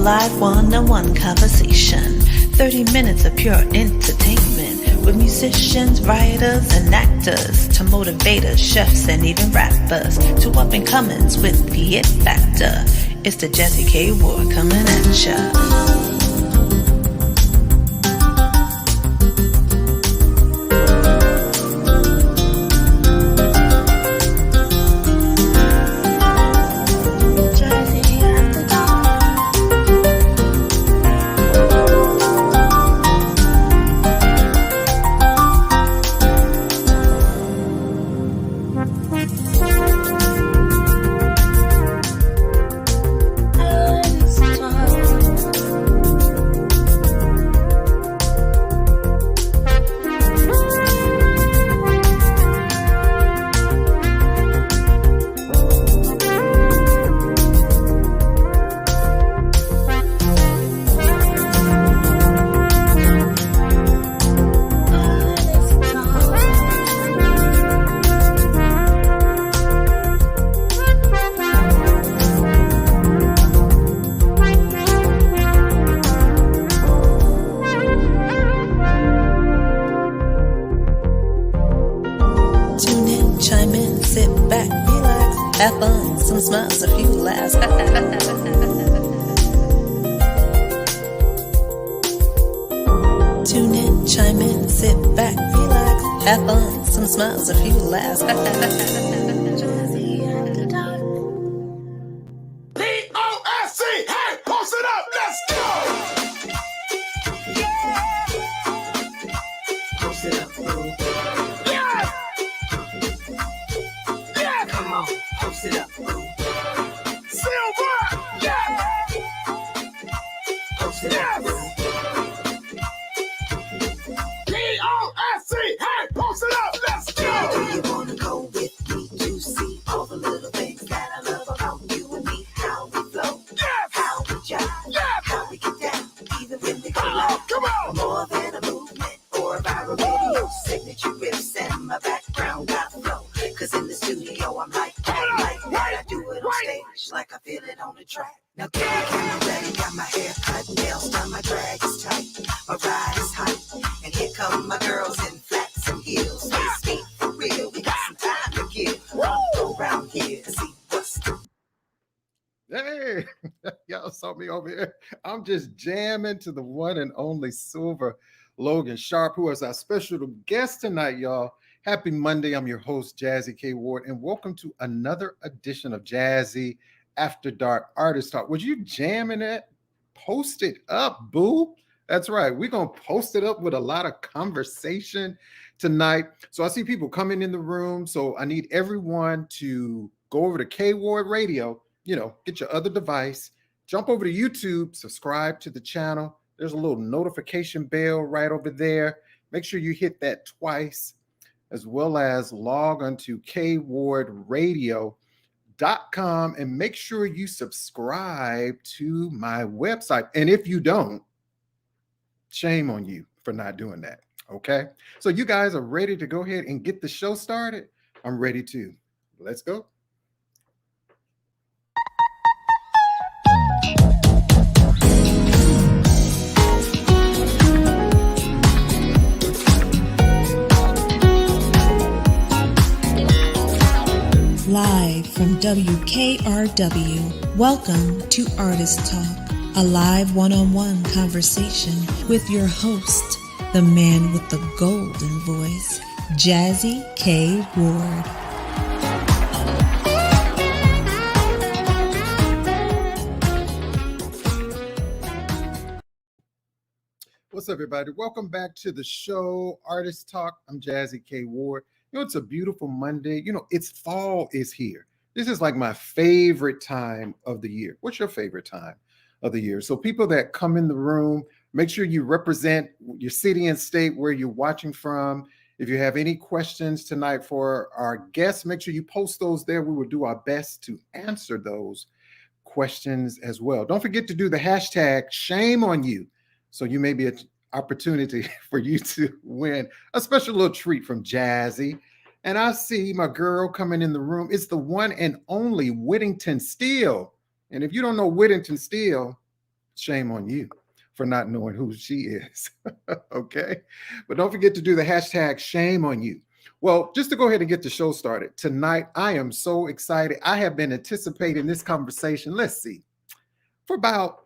live one-on-one conversation. 30 minutes of pure entertainment with musicians, writers, and actors to motivators, chefs, and even rappers to up-and-comings with the it factor. It's the Jazzie KWard coming at ya. Have fun, some smiles, a few laughs. Tune in, chime in, sit back, relax. Have fun, some smiles, a few laughs. P-O-S-C, hey, post it up, let's go! Post it up, yeah! Yeah, come on. Post it up. Silver! Yeah! Post it up. P-O-S-C, hey, post it up, let's go! Do you wanna go with me to see all the little things that I love about you and me? How we flow, yes! How we jive, yes! How we get down, even when we go live. Come on! More than a movement or a viral video, signature riffs and my background got flow. Cause in the studio I'm like that, I do it on stage like I feel it on the track. Now get the camera ready, got my hair cut, nails done, my drag is tight, my ride is hot, and here come my girls in flats and heels. Hey, speak for real, we got some time to give. Go around here and see what's the... Hey, y'all saw me over here. I'm just jamming to the one and only Silver Logan Sharp, who is our special guest tonight, y'all. Happy Monday. I'm your host, Jazzie KWard, and welcome to another edition of Jazzie After Dark Artist Talk. Was you jamming it? Post it up, boo. That's right. We're going to post it up with a lot of conversation tonight. So I see people coming in the room. So I need everyone to go over to KWard Radio, get your other device, jump over to YouTube, subscribe to the channel. There's a little notification bell right over there. Make sure you hit that twice, as well as log onto KWardRadio.com and make sure you subscribe to my website. And if you don't, shame on you for not doing that. Okay. So you guys are ready to go ahead and get the show started? I'm ready too. Let's go. Live from WKRW, welcome to Artist Talk, a live one-on-one conversation with your host, the man with the golden voice, Jazzie KWard. What's up, everybody? Welcome back to the show, Artist Talk. I'm Jazzie KWard. It's a beautiful Monday. It's fall is here. This is like my favorite time of the year. What's your favorite time of the year? So people that come in the room, make sure you represent your city and state where you're watching from. If you have any questions tonight for our guests, make sure you post those there. We will do our best to answer those questions as well. Don't forget to do the hashtag shame on you. So you may be an opportunity for you to win a special little treat from Jazzie. And I see my girl coming in the room. It's the one and only Whittington Steele. And if you don't know Whittington Steele, shame on you for not knowing who she is. Okay. But don't forget to do the hashtag shame on you. Well, just to go ahead and get the show started tonight, I am so excited. I have been anticipating this conversation. Let's see, for about,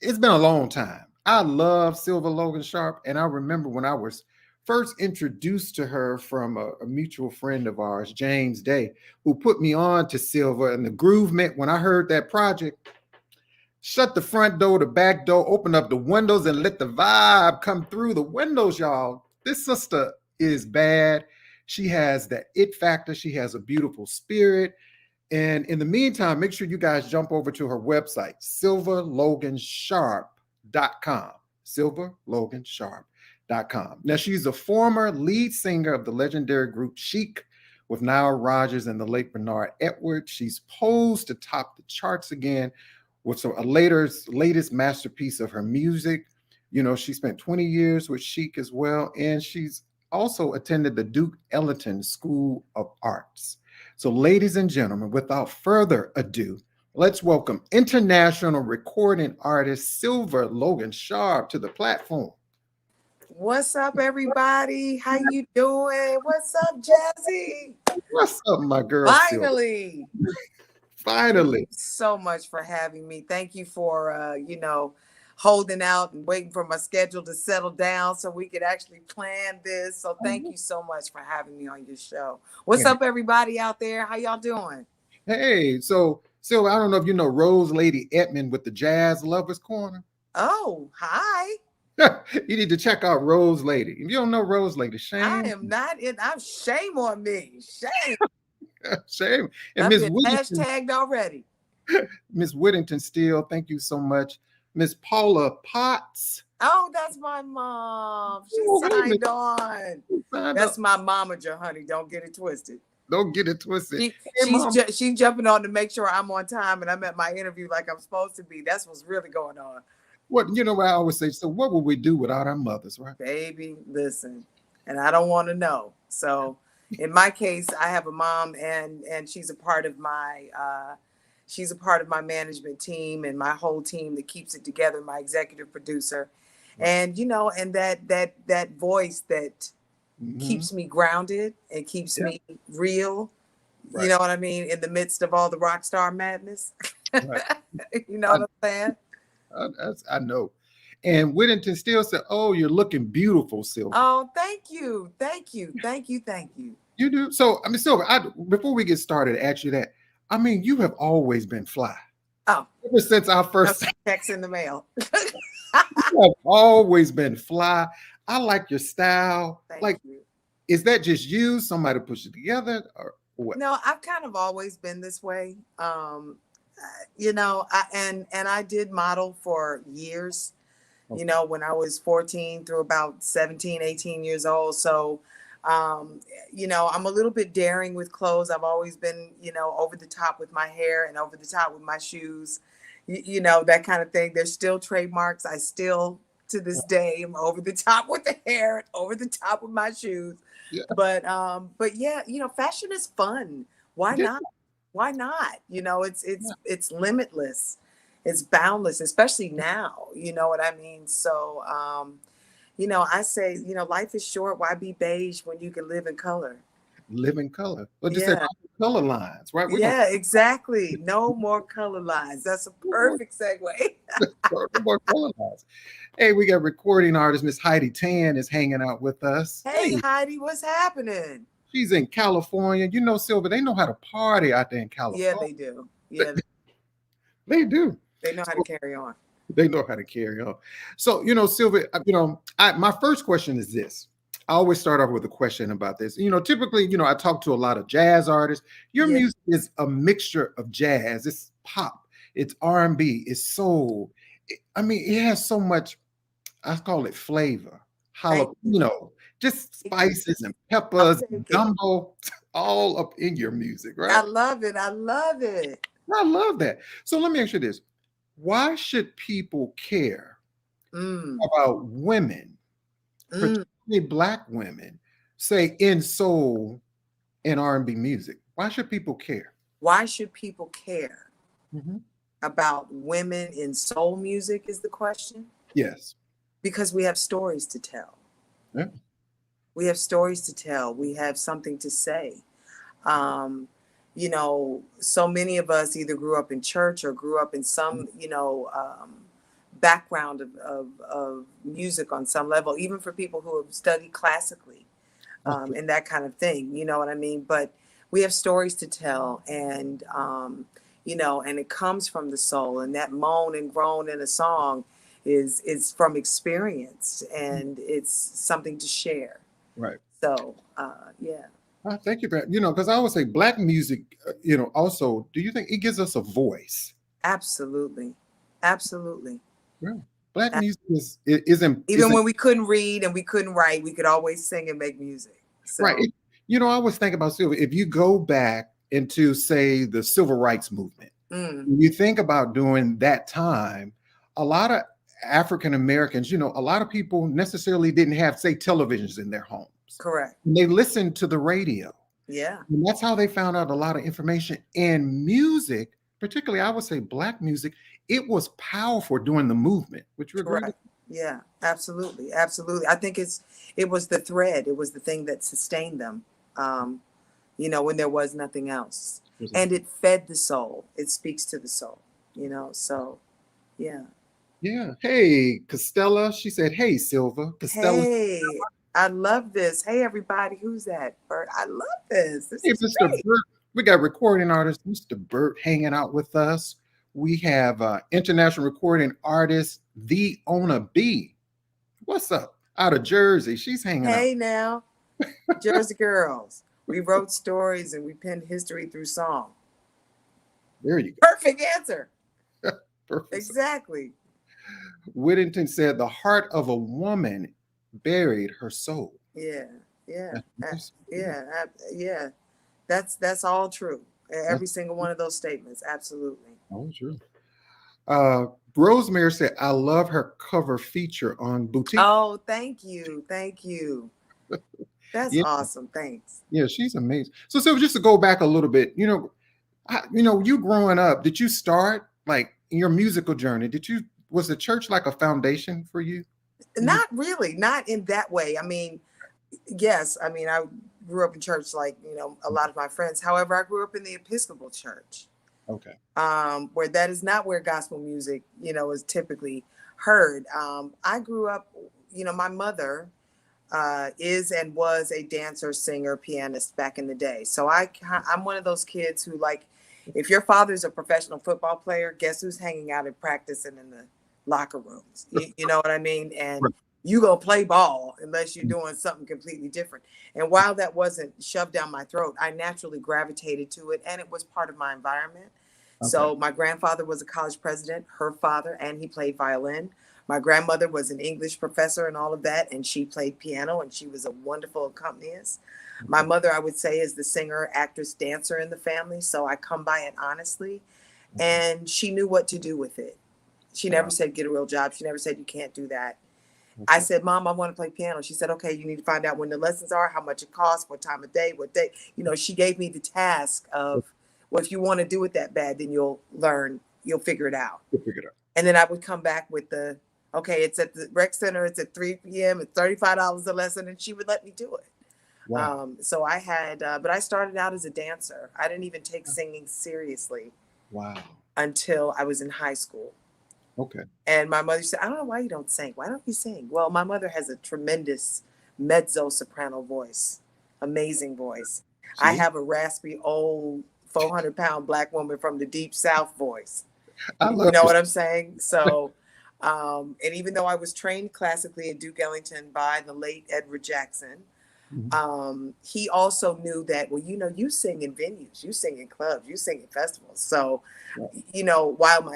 it's been a long time. I love Silver Logan Sharp. And I remember when I was first introduced to her from a mutual friend of ours, James Day, who put me on to Silver, and the groove meant when I heard that project, shut the front door, the back door, open up the windows, and let the vibe come through the windows, y'all. This sister is bad. She has that it factor. She has a beautiful spirit. And in the meantime, make sure you guys jump over to her website, silverlogansharp.com. Silverlogansharp.com. Now, she's a former lead singer of the legendary group Chic with Nile Rodgers and the late Bernard Edwards. She's posed to top the charts again with a latest masterpiece of her music. You know, she spent 20 years with Chic as well, and she's also attended the Duke Ellington School of Arts. So, ladies and gentlemen, without further ado, let's welcome international recording artist Silver Logan Sharp to the platform. What's up, everybody? How you doing? What's up, Jazzie? What's up, my girl? Finally. Finally. Thank you so much for having me. Thank you for, holding out and waiting for my schedule to settle down so we could actually plan this. So thank you so much for having me on your show. What's up, everybody out there? How y'all doing? Hey, so Silver, I don't know if you know Rose Lady Edmond with the Jazz Lovers Corner. Oh, hi. You need to check out Rose Lady. If you don't know Rose Lady, shame. I am not in. I'm shame on me. Shame. Shame. And I've Miss been Whittington, hashtagged already. Miss Whittington Steele, thank you so much. Miss Paula Potts. Oh, that's my mom. She Oh, hey, signed on. That's my momager, honey. Don't get it twisted. Don't get it twisted. She's jumping on to make sure I'm on time and I'm at my interview like I'm supposed to be. That's what's really going on. What, you know what I always say, so what would we do without our mothers, right? Baby, listen, and I don't want to know. So in my case, I have a mom and she's a part of my management team and my whole team that keeps it together, my executive producer. And and that voice that keeps me grounded and keeps me real. Right. You know what I mean? In the midst of all the rock star madness. Right. You know what I'm saying? I know. And Whittington Steele said, "Oh, you're looking beautiful, Silver." Oh, thank you. You do. So, I mean, Silver, before we get started, ask you that. I mean, you have always been fly. Oh. Ever since our first text in the mail. You have always been fly. I like your style. Thank you. Is that just you? Somebody put you together or what? No, I've kind of always been this way. I did model for years, okay. When I was 14 through about 17, 18 years old. So, I'm a little bit daring with clothes. I've always been, over the top with my hair and over the top with my shoes, that kind of thing. There's still trademarks. I still, to this day, am over the top with the hair and over the top with my shoes. Yeah. But yeah, fashion is fun. Why not? Why not? It's limitless. It's boundless, especially now. You know what I mean? So, I say, life is short. Why be beige when you can live in color? Live in color. But just say color lines, right? Exactly. No more color lines. That's a perfect segue. No more color lines. Hey, we got recording artist Miss Heidi Tan is hanging out with us. Hey, Heidi, what's happening? She's in California. Silver, they know how to party out there in California. Yeah, they do. Yeah, they do. They know how to carry on. They know how to carry on. So, Silver, my first question is this. I always start off with a question about this. Typically, I talk to a lot of jazz artists. Your music is a mixture of jazz. It's pop. It's R&B. It's soul. It has so much, I call it flavor. Jalapeno, just spices and peppers and gumbo all up in your music, right? I love it. I love that. So let me ask you this. Why should people care about women, particularly Black women, say in soul and R&B music? Why should people care? Why should people care? Mm-hmm. about women in soul music is the question. Yes. Because we have stories to tell. Yeah. We have stories to tell. We have something to say. You know, so many of us either grew up in church or grew up in some, you know, background of music on some level, even for people who have studied classically, and that kind of thing. You know what I mean? But we have stories to tell, and you know, and it comes from the soul, and that moan and groan in a song is from experience, and it's something to share. Right. So yeah. Thank you for that. You know, because I always say Black music, you know, also, do you think it gives us a voice? Absolutely. Absolutely. Yeah. Black music isn't Even when we couldn't read and we couldn't write, we could always sing and make music. So. Right. You know, I always think about Silver. If you go back into, say, the civil rights movement, you think about during that time, a lot of African Americans, you know, a lot of people necessarily didn't have, say, televisions in their homes. Correct. And they listened to the radio. Yeah. And that's how they found out a lot of information. And music, particularly, I would say Black music, it was powerful during the movement. Would you agree? Correct. Yeah, absolutely. Absolutely. I think it was the thread. It was the thing that sustained them, you know, when there was nothing else. And it fed the soul. It speaks to the soul, you know, so yeah. Yeah. Hey, Costella. She said, hey, Silver. Costella. Hey, I love this. Hey, everybody. Who's that? Bert. I love this. This Hey, is Mr. great. Burt. We got recording artist Mr. Burt hanging out with us. We have international recording artist The Ona B. What's up? Out of Jersey. She's hanging out. Hey now, Jersey girls. We wrote stories and we penned history through song. There you go. Perfect answer. Perfect. Exactly. Whittington said the heart of a woman buried her soul. Yeah. That's all true. Every single one of those statements. Absolutely. Oh, true. Rosemary said, I love her cover feature on Boutique. Oh, thank you. Thank you. That's awesome. Thanks. Yeah, she's amazing. So just to go back a little bit, you know, you growing up, did you start like in your musical journey? Was the church like a foundation for you? Not really, not in that way. I mean, yes, I mean, I grew up in church like, you know, a lot of my friends. However, I grew up in the Episcopal church. Okay. Where that is not where gospel music, you know, is typically heard. I grew up, you know, my mother is and was a dancer, singer, pianist back in the day. So I'm one of those kids who, like, if your father's a professional football player, guess who's hanging out and practicing in the locker rooms? You know what I mean? And you go play ball unless you're doing something completely different. And while that wasn't shoved down my throat, I naturally gravitated to it, and it was part of my environment. Okay. So my grandfather was a college president, her father, and he played violin. My grandmother was an English professor and all of that, and she played piano, and she was a wonderful accompanist. Okay. My mother, I would say, is the singer, actress, dancer in the family, so I come by it honestly. Okay. And she knew what to do with it. She never said, get a real job. She never said, you can't do that. Okay. I said, Mom, I want to play piano. She said, okay, you need to find out when the lessons are, how much it costs, what time of day, what day. You know, she gave me the task of, well, if you want to do it that bad, then you'll learn, you'll figure it out. And then I would come back with okay, it's at the rec center, it's at 3 p.m., it's $35 a lesson, and she would let me do it. Wow. So I had, but I started out as a dancer. I didn't even take singing seriously. Wow. Until I was in high school. Okay. And my mother said, I don't know why you don't sing. Why don't you sing? Well, my mother has a tremendous mezzo soprano voice, amazing voice. See? I have a raspy old 400-pound Black woman from the deep South voice. You know what I'm saying? So, and even though I was trained classically at Duke Ellington by the late Edward Jackson, he also knew that, well, you know, you sing in venues, you sing in clubs, you sing in festivals. So, you know, while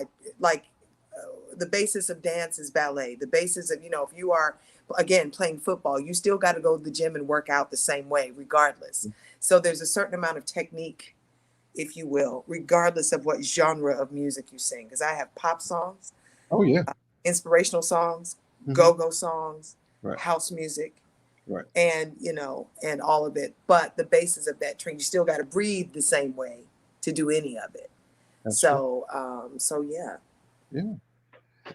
the basis of dance is ballet, the basis of, you know, if you are, again, playing football, you still got to go to the gym and work out the same way, regardless. So there's a certain amount of technique, if you will, regardless of what genre of music you sing. Because I have pop songs, inspirational songs, go-go songs, house music, and, you know, and all of it. But the basis of that train, you still got to breathe the same way to do any of it. That's true. So yeah. Yeah.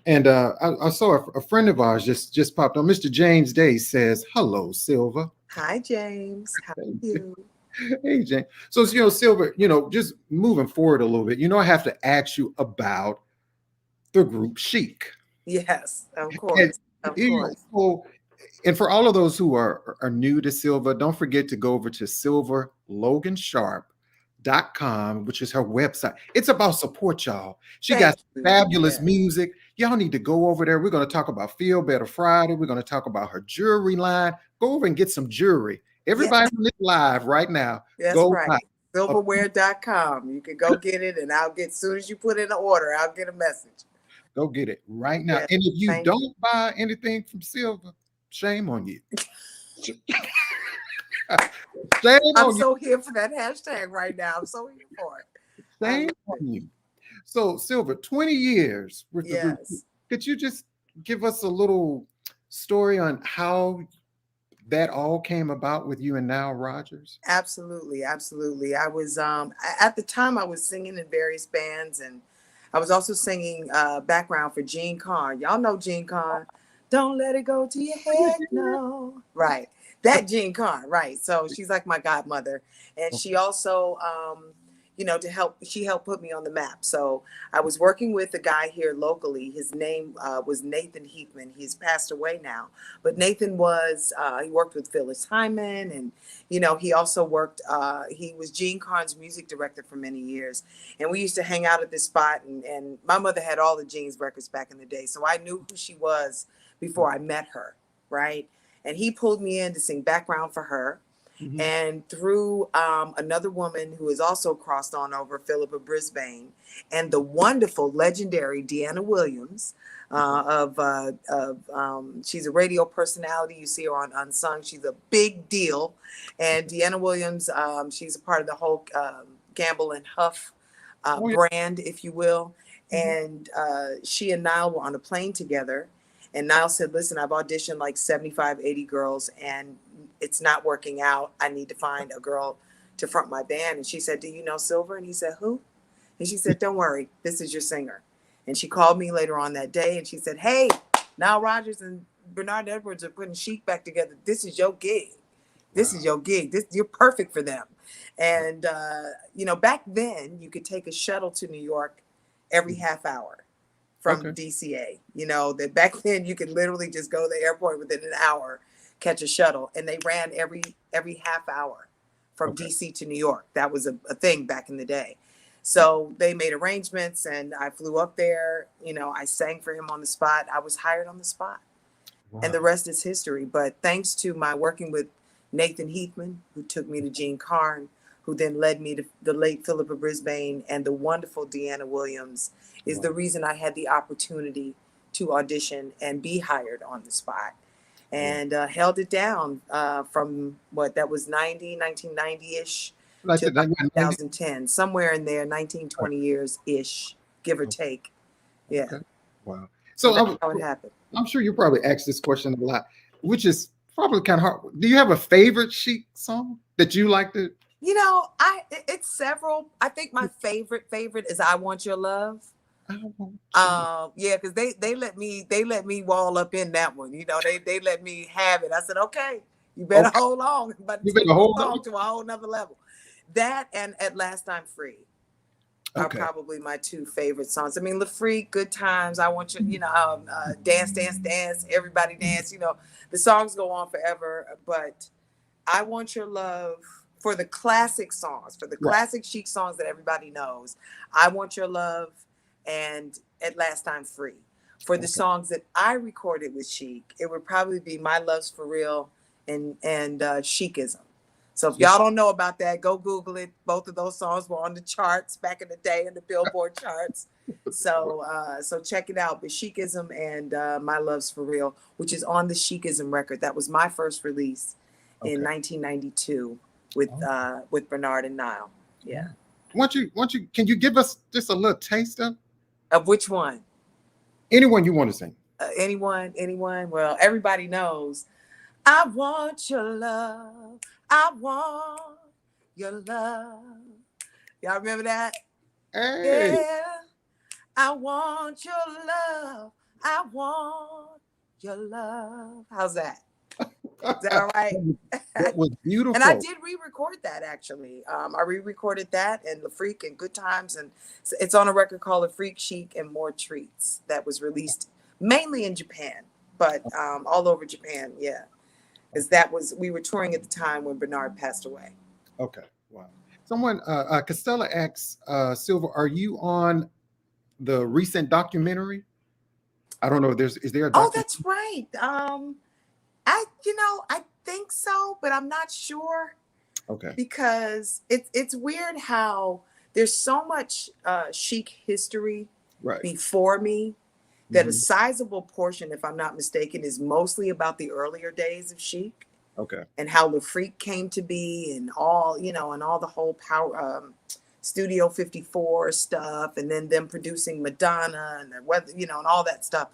And I saw a friend of ours just popped on. Mr. James Day says, "Hello, Silver." Hi, James. How are you? Hey, James. So, Silver, just moving forward a little bit, I have to ask you about the group Chic. Yes, of And, course. Of you know, course. so, and for all of those who are new to Silver, don't forget to go over to silverlogansharp.com, which is her website. It's about support, y'all. She got Thank you. fabulous Yeah. music. Y'all need to go over there. We're going to talk about Feel Better Friday. We're going to talk about her jewelry line. Go over and get some jewelry. Yeah, Everybody on this live right now, that's go right. buy a Silverware.com. You can go get it, and I'll get, as soon as you put in the order, I'll get a message. Go get it right now. Yes, And if you thank you. don't buy anything from Silver, shame on you. Shame I'm on you. so here for that hashtag right now. I'm so here for it. I Shame love on it. you. So, Silver, 20 years with the group. Yes. Could you just give us a little story on how that all came about with you and Nile Rodgers? Absolutely, absolutely. I was at the time I was singing in various bands, and I was also singing background for Jean Carn. Y'all know Jean Carn. Don't let it go to your head, no. Right. That Jean Carn, right. So she's like my godmother. And she also she helped put me on the map. So I was working with a guy here locally. His name was Nathan Heathman. He's passed away now. But Nathan was he worked with Phyllis Hyman, and he also worked, he was Gene Carn's music director for many years. And we used to hang out at this spot, and my mother had all the Gene's records back in the day. So I knew who she was before I met her, right? And he pulled me in to sing background for her. Mhm. And through another woman who has also crossed on over, Philippa Brisbane, and the wonderful, legendary Deanna Williams, she's a radio personality. You see her on Unsung. She's a big deal. And Deanna Williams, she's a part of the whole Gamble and Huff Oh, yeah. brand, if you will. Mhm. And she and Nile were on a plane together. And Nile said, listen, I've auditioned like 75, 80 girls, and it's not working out. I need to find a girl to front my band. And she said, do you know Silver? And he said, who? And she said, don't worry, this is your singer. And she called me later on that day, and she said, hey, Nile Rodgers and Bernard Edwards are putting Chic back together. This is your gig. This is your gig. You're perfect for them. And, back then you could take a shuttle to New York every half hour from Okay. DCA. That back then you could literally just go to the airport within an hour, catch a shuttle, and they ran every half hour from Okay. DC to New York. That was a thing back in the day. So they made arrangements, and I flew up there. I sang for him on the spot. I was hired on the spot, and the Wow. rest is history. But thanks to my working with Nathan Heathman, who took me to Gene Carn, who then led me to the late Philippa Brisbane, and the wonderful Deanna Williams, is Wow. the reason I had the opportunity to audition and be hired on the spot. And held it down from that was 1990-ish Like to that, about 90? 2010, somewhere in there, 19, 20 years-ish, give or take. Yeah. Okay. Wow. So So that's how it happened. I'm sure you probably asked this question a lot, which is probably kind of hard. Do you have a favorite Chic song that you like to? It's several. I think my favorite is I Want Your Love. I want you. Yeah, because they let me wall up in that one. They let me have it. I said, okay, you better Okay. hold on. I'm about to You take better the hold song on. to a whole nother level. That and At Last I'm Free are Okay. probably my two favorite songs. I mean, La Freak, Good Times, I Want You, Dance, Dance, Dance, Everybody Dance. The songs go on forever, but I Want Your Love, for the classic songs, for the Right. classic Chic songs that everybody knows, I Want Your Love and At Last I'm Free. For the Okay. songs that I recorded with Chic, it would probably be My Love's For Real and Chicism. So if y'all don't know about that, go Google it. Both of those songs were on the charts back in the day, in the Billboard charts. So check it out. But Chicism and My Love's For Real, which is on the Chicism record. That was my first release in 1992 with Bernard and Nile. Yeah. Why don't you, can you give us just a little taste Of which one? anyone you want to sing? Anyone? Well, everybody knows. I want your love. I want your love. Y'all remember that? Hey, Yeah, I want your love. I want your love. How's that? Is that all right? that was And I beautiful. did re-record that actually. I re-recorded that and La Freak and Good Times, and it's on a record called La Freak, Chic, and More Treats that was released mainly in Japan, but all over Japan. Yeah, because we were touring at the time when Bernard passed away. Okay, wow. Someone, Costella asks, Silver, are you on the recent documentary? I don't know. Is there a Oh, documentary? that's right. I think so, but I'm not sure. Okay, Because it's weird how there's so much chic history right. before me that a Mhm. sizable portion, if I'm not mistaken, is mostly about the earlier days of chic Okay, and how the freak came to be and all, and all the whole power Studio 54 stuff, and then them producing Madonna and the weather, and all that stuff.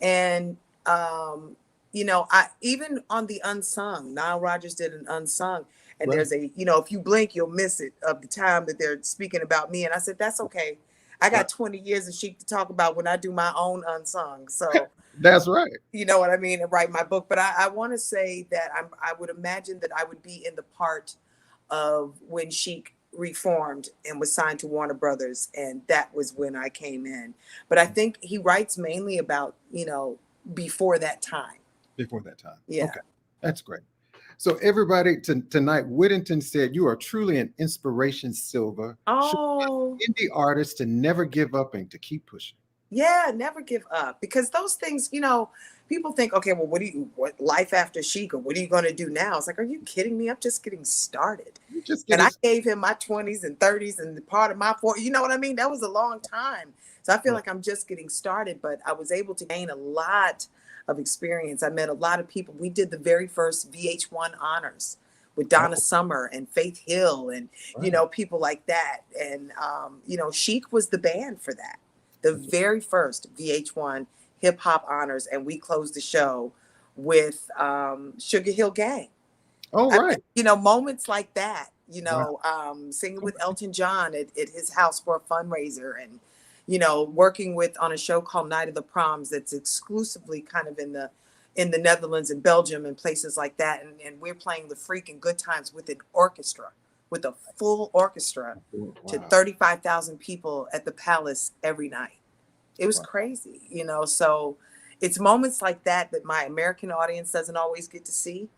And I even on the unsung, Nile Rodgers did an unsung, and right. there's if you blink, you'll miss it of the time that they're speaking about me. And I said, that's okay. I Right. got 20 years of chic to talk about when I do my own unsung. So That's right. you know what I mean, and write my book. But I want to say that I would imagine that I would be in the part of when Chic reformed and was signed to Warner Brothers, and that was when I came in. But I think he writes mainly about before that time. Before that time. Yeah. Okay, that's great. So everybody tonight, Whittington said, you are truly an inspiration, Silver. Show Oh, indie artists to never give up and to keep pushing. yeah, never give up, because those things, people think, okay, well, what life after Chic, or what are you going to do now? It's like, are you kidding me? I'm just getting started. You just get And I us. gave him my 20s and 30s and the part of my 40s. You know what I mean? That was a long time. So I feel like I'm just getting started, but I was able to gain a lot of experience. I met a lot of people. We did the very first VH1 honors with Donna Oh, Summer and Faith Hill and, right. people like that. And, Chic was the band for that. The very first VH1 hip hop honors. And we closed the show with Sugar Hill Gang. Oh, right. Moments like that, Wow. singing with Elton John at his house for a fundraiser, and, working on a show called Night of the Proms that's exclusively kind of in the Netherlands and Belgium and places like that. And we're playing the freaking Good Times with an orchestra, with a full orchestra to Wow. 35,000 people at the Palace every night. It was Wow. crazy, so it's moments like that my American audience doesn't always get to see.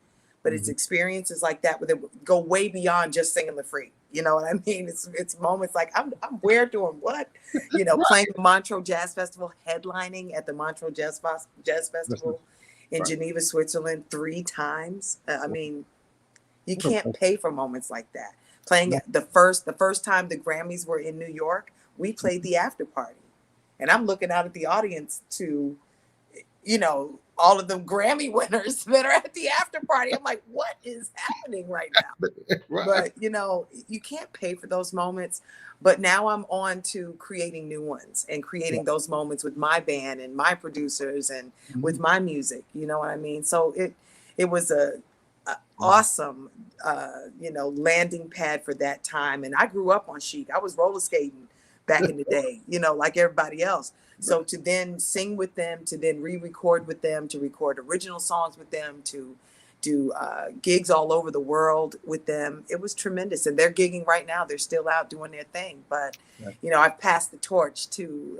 But it's experiences like that where they go way beyond just singing the freak. You know what I mean? It's moments like I'm where doing what? Playing the Montreux Jazz Festival, headlining at the Montreux Jazz Festival in Right. Geneva, Switzerland 3 times. I mean, you What a- can't pay for moments like that. Playing the first time the Grammys were in New York, we played the after party. And I'm looking out at the audience to all of them Grammy winners that are at the after party. I'm like, what is happening right now? Right. But, you can't pay for those moments. But now I'm on to creating new ones and creating those moments with my band and my producers and with my music. You know what I mean? So it was a awesome, landing pad for that time. And I grew up on Chic. I was roller skating back in the day, like everybody else. So to then sing with them, to then re-record with them, to record original songs with them, to do gigs all over the world with them, it was tremendous. And they're gigging right now. They're still out doing their thing. But, I've passed the torch to,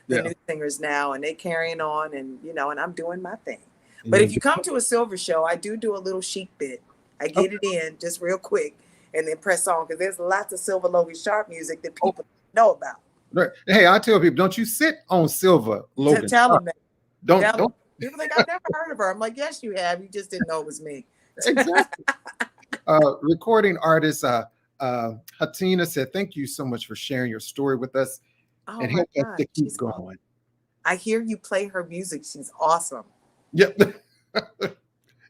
the new singers now, and they carrying on, and, and I'm doing my thing. But if you come to a Silver show, I do a little Chic bit. I get it in just real quick and then press on, because there's lots of Silver Logan Sharp music that people know about. Right. Hey, I tell people, don't you sit on Silver Logan. Tell them that. Don't. People think I've never heard of her. I'm like, yes, you have. You just didn't know it was me. Exactly. Recording artist Hatina said, thank you so much for sharing your story with us and help us to keep going. I hear you play her music. She's awesome. Yep.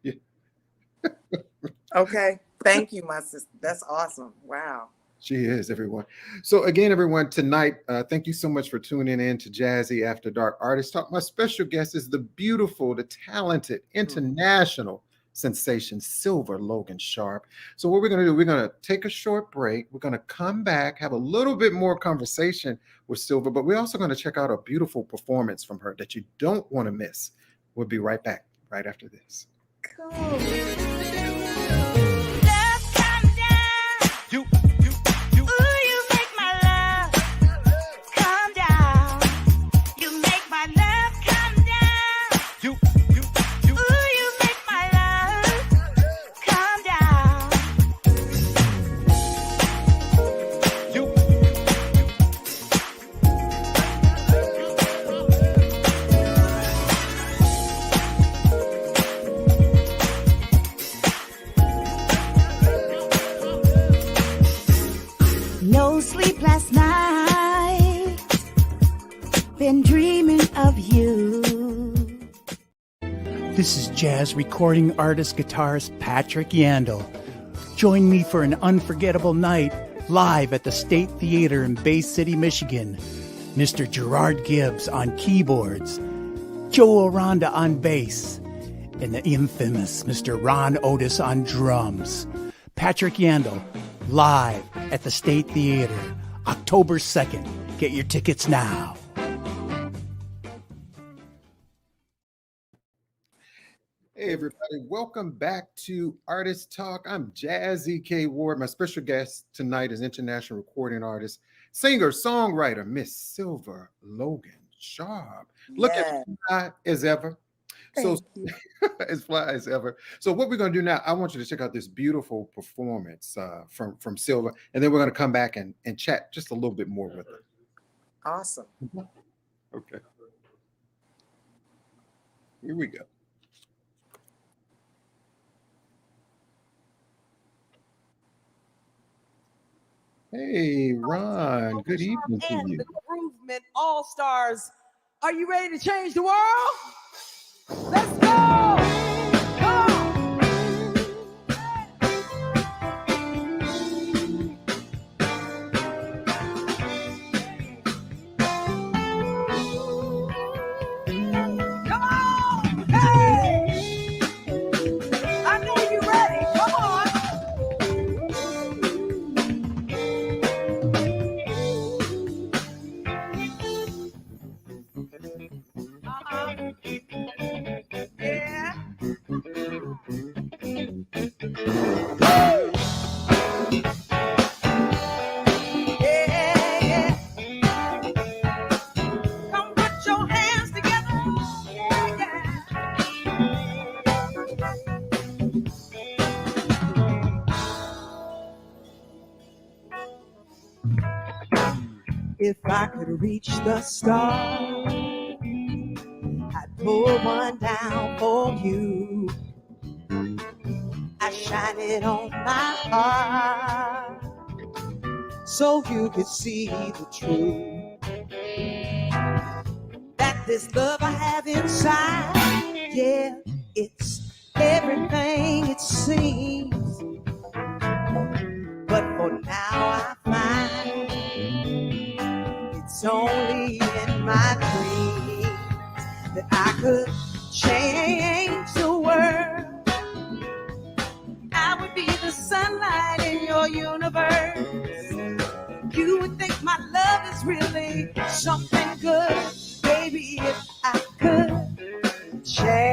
Yeah. Okay. Thank you, my sister. That's awesome. Wow. She is, everyone. So again, everyone, tonight, thank you so much for tuning in to Jazzy After Dark Artist Talk. My special guest is the beautiful, the talented, international sensation, Silver Logan Sharp. So what we're going to do, we're going to take a short break. We're going to come back, have a little bit more conversation with Silver, but we're also going to check out a beautiful performance from her that you don't want to miss. We'll be right back right after this. Cool. No sleep last night, been dreaming of you. This is jazz recording artist guitarist Patrick Yandel. Join me for an unforgettable night live at the State Theater in Bay City, Michigan. Mr. Gerard Gibbs on keyboards, Joe Aranda on bass, and the infamous Mr. Ron Otis on drums. Patrick Yandel, live at the State Theater, October 2nd. Get your tickets now. Hey, everybody. Welcome back to Artist Talk. I'm Jazzie KWard. My special guest tonight is international recording artist, singer, songwriter, Miss Silver Logan Sharp. Looking fly as ever. So as fly as ever. So what we're going to do now, I want you to check out this beautiful performance from Silver, and then we're going to come back and chat just a little bit more with her. Awesome. Okay. Here we go. Hey, Ron. Good evening to you. The Improvement All-Stars. Are you ready to change the world? Let's go! Come on! Hey! I know you're ready. Come on! Yeah. Yeah. Come put your hands together. If I could reach the stars, I'd pull one down for you. I shine it on my heart so you could see the truth. That this love I have inside, yeah, it's everything it seems. But for now I find it's only in my dreams that I could change the world. I would be the sunlight in your universe. You would think my love is really something good. Baby, if I could change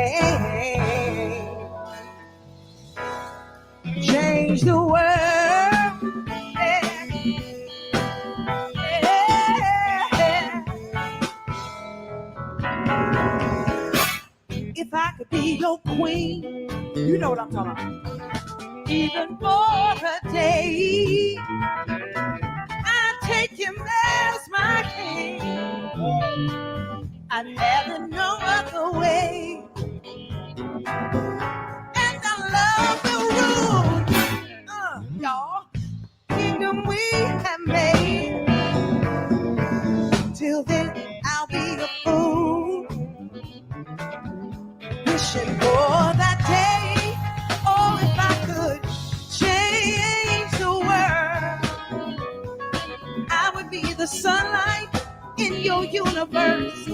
the world. Yeah. If I could be your queen, you know what I'm talking about. Even for a day, I'd take him as my king. I'd have it no other way. And I love the rule, y'all, kingdom we have made. Till then, I'll be a fool, wishing for that day. Oh, if I could change the world, I would be the sunlight in your universe.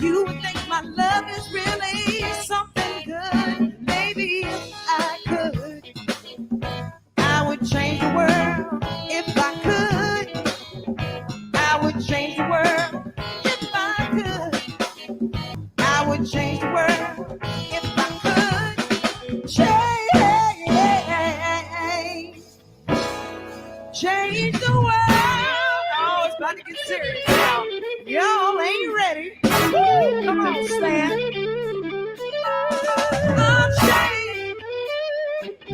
You would think my love is really something good. Maybe if about to get serious now. Y'all ain't ready. Woo, come on, Stan.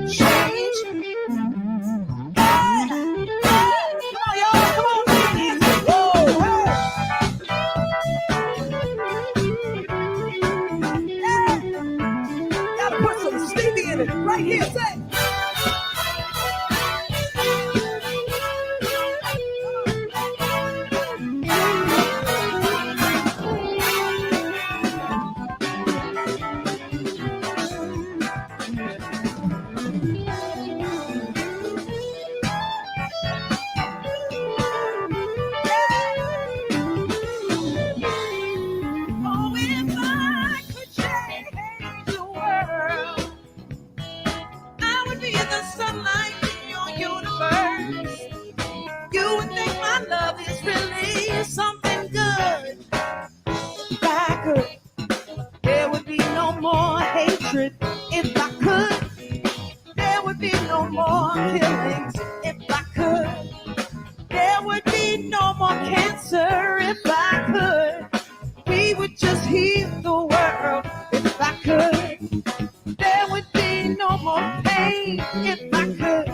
Change. Hey, come on, y'all. Come on, ladies. Woo, hey. Gotta put some Stevie in it right here. Say. Oh, if I could change the world, I would be in the sunlight in your universe. You would think my love is really something good. If I could, there would be no more hatred. If I could, there would be no more killings. If I could, there would be no more cancer. If I could, we would just heal the world. If I could, there would be no more pain. If I could,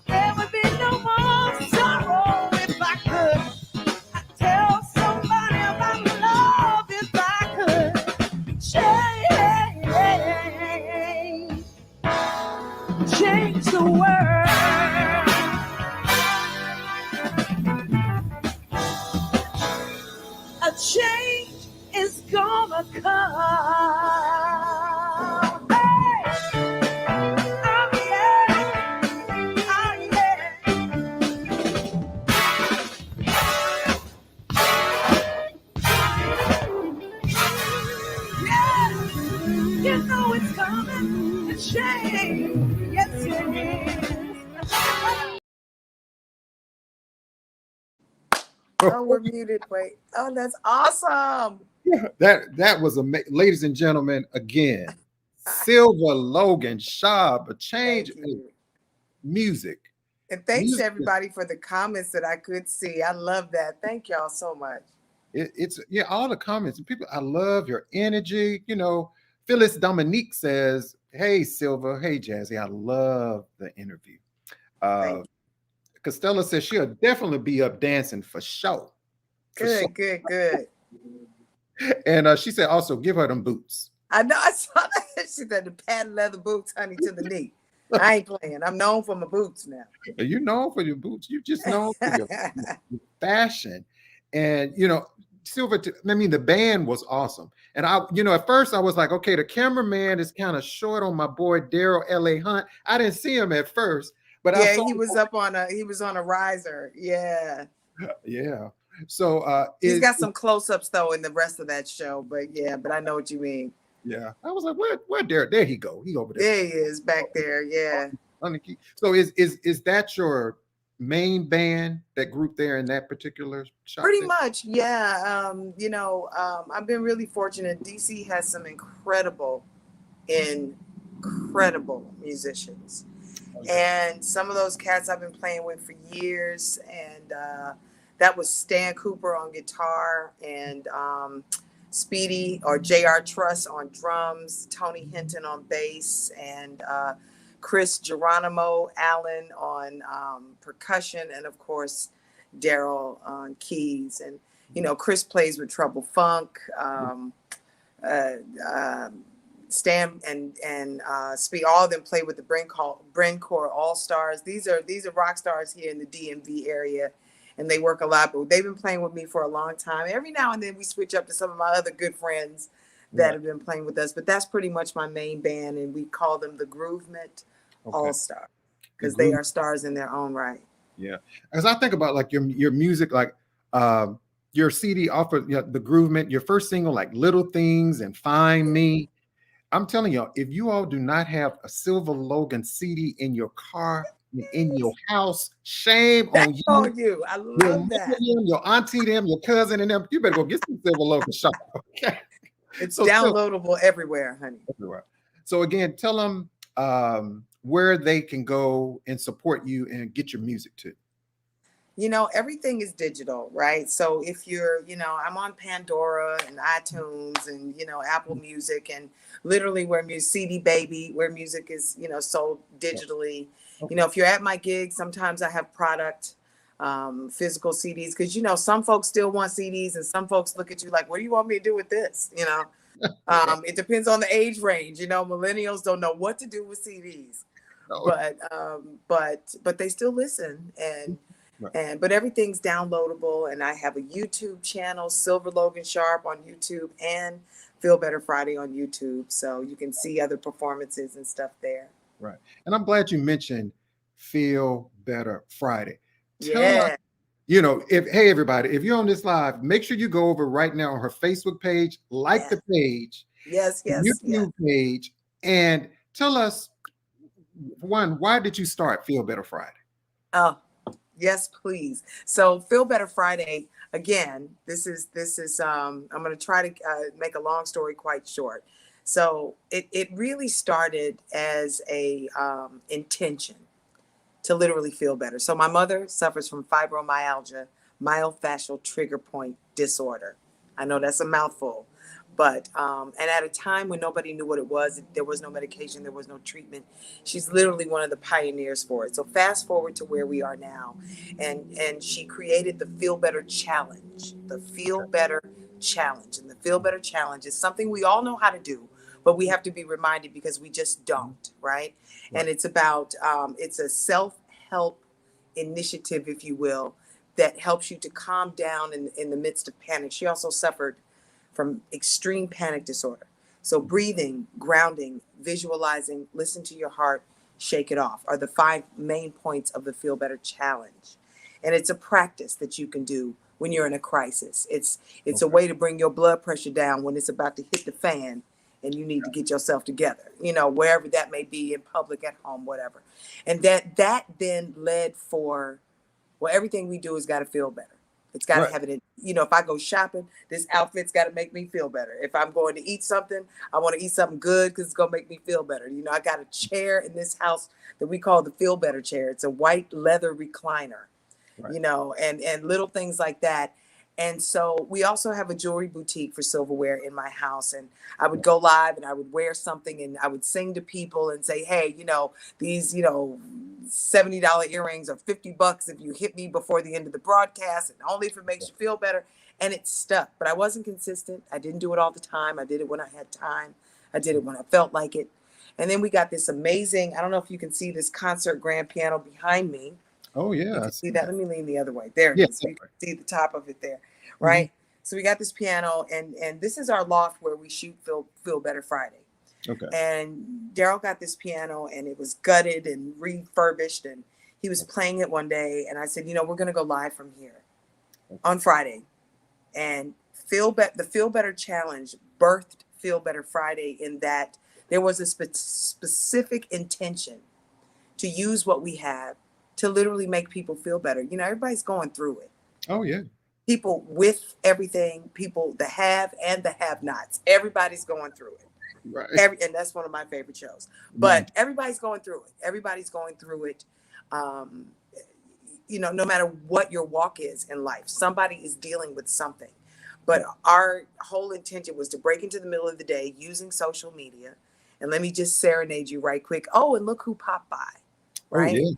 there would be no more sorrow. If I could, I'd tell somebody about love. If I could change the world. A change is gonna come. Hey! Oh yeah! Oh yeah! Yeah! You know it's coming. A change. Yes, it is. Oh, we're muted. Wait. Oh, that's awesome. That was amazing, ladies and gentlemen. Again, Silver Logan Sharp, a change Thank in you. music. And thanks Music to is- everybody for the comments that I could see. I love that. Thank y'all so much. It's yeah, all the comments. People, I love your energy. You know, Phyllis Dominique says, "Hey Silver, hey Jazzy, I love the interview." Thank Costello says she'll definitely be up dancing for sure. For Good, sure. good, good. And she said also give her them boots. I know I saw that. She said the patent leather boots, honey, to the knee. I ain't playing. I'm known for my boots now. You're known for your boots. You just known for your fashion. And you know, Silver, I mean, the band was awesome. And I, you know, at first I was like, okay, the cameraman is kind of short on my boy Daryl L.A. Hunt. I didn't see him at first, but I Yeah, saw he was up on a riser. Yeah. yeah. So He's got some close-ups though in the rest of that show, but yeah, but I know what you mean. yeah. I was like, where Daryl? There he go. He over there. There he is back there. Yeah. On the key. So is that your main band, that group there in that particular shop? Pretty much, yeah. You know, I've been really fortunate. DC has some incredible musicians. And some of those cats I've been playing with for years. And that was Stan Cooper on guitar and Speedy or J.R. Truss on drums, Tony Hinton on bass, and Chris Geronimo Allen on percussion, and of course, Daryl on keys. And, you know, Chris plays with Trouble Funk. Stan and Speed, all of them play with the Brencore All Stars. These are rock stars here in the DMV area, and they work a lot. But they've been playing with me for a long time. Every now and then we switch up to some of my other good friends that have been playing with us. But that's pretty much my main band, and we call them the Groovement All Star because they are stars in their own right. Yeah, as I think about like your music, like your CD offered, you know, the Groovement, your first single, like Little Things and Find Me. I'm telling y'all, if you all do not have a Silver Logan CD in your car, in your house, shame on you. On you. I love that. Your auntie, them, your cousin, and them. You better go get some Silver Logan Sharp. Okay, it's downloadable everywhere, honey. Everywhere. So again, tell them where they can go and support you and get your music to. You know, everything is digital, right? So if you're, you know, I'm on Pandora and iTunes and, you know, Apple Music and literally where music, CD Baby, where music is, you know, sold digitally. You know, if you're at my gigs, sometimes I have product, physical CDs, because, you know, some folks still want CDs and some folks look at you like, what do you want me to do with this? You know, Right. it depends on the age range. You know, millennials don't know what to do with CDs, Oh, but they still listen right. but everything's downloadable, and I have a YouTube channel, Silver Logan Sharp on YouTube, and Feel Better Friday on YouTube, so you can see other performances and stuff there. Right. And I'm glad you mentioned Feel Better Friday. Tell us, Yeah, you know, if, hey, everybody, if you're on this live, make sure you go over right now on her Facebook page, like yeah, the page, yes, the yes, yes. YouTube page, and tell us, one, why did you start Feel Better Friday? Oh, yes, please. So Feel Better Friday, again, I'm going to try to make a long story quite short. So it really started as a intention to literally feel better. So my mother suffers from fibromyalgia, myofascial trigger point disorder. I know that's a mouthful, but and at a time when nobody knew what it was, there was no medication, there was no treatment. She's literally one of the pioneers for it. So fast forward to where we are now, and she created the Feel Better Challenge, the Feel Better Challenge, and the Feel Better Challenge is something we all know how to do, but we have to be reminded because we just don't, right? And it's about it's a self-help initiative, if you will, that helps you to calm down in the midst of panic. She also suffered from extreme panic disorder. So breathing, grounding, visualizing, listen to your heart, shake it off are the 5 main points of the Feel Better Challenge. And it's a practice that you can do when you're in a crisis. It's a way to bring your blood pressure down when it's about to hit the fan and you need to get yourself together, you know, wherever that may be, in public, at home, whatever. And that then led for, well, everything we do has got to feel better. It's got to Right. have it in, you know, if I go shopping, this outfit's got to make me feel better. If I'm going to eat something, I want to eat something good because it's going to make me feel better. You know, I got a chair in this house that we call the Feel Better chair. It's a white leather recliner, Right. you know, and little things like that. And so we also have a jewelry boutique for silverware in my house. And I would go live and I would wear something and I would sing to people and say, hey, you know, these, you know, $70 earrings or $50 if you hit me before the end of the broadcast, and only if it makes you feel better. And it stuck, but I wasn't consistent. I didn't do it all the time. I did it when I had time. I did it when I felt like it. And then we got this amazing, I don't know if you can see this concert grand piano behind me. Oh, You yeah. I can see see that. that. Let me lean the other way. There it Yeah. is. So you can see the top of it there, Mhm. right? So we got this piano, and this is our loft where we shoot Feel Better Friday. Okay. And Daryl got this piano, and it was gutted and refurbished, and he was playing it one day, and I said, you know, we're gonna go live from here on Friday, and the Feel Better Challenge birthed Feel Better Friday in that there was a specific intention to use what we have to literally make people feel better. You know, everybody's going through it. Oh, yeah. People with everything, people the have and the have nots. Everybody's going through it. Right. And that's one of my favorite shows. Mhm. But everybody's going through it. Everybody's going through it. Um, you know, no matter what your walk is in life, somebody is dealing with something. But our whole intention was to break into the middle of the day using social media. And let me just serenade you right quick. Oh, and look who popped by, Oh, right? yeah.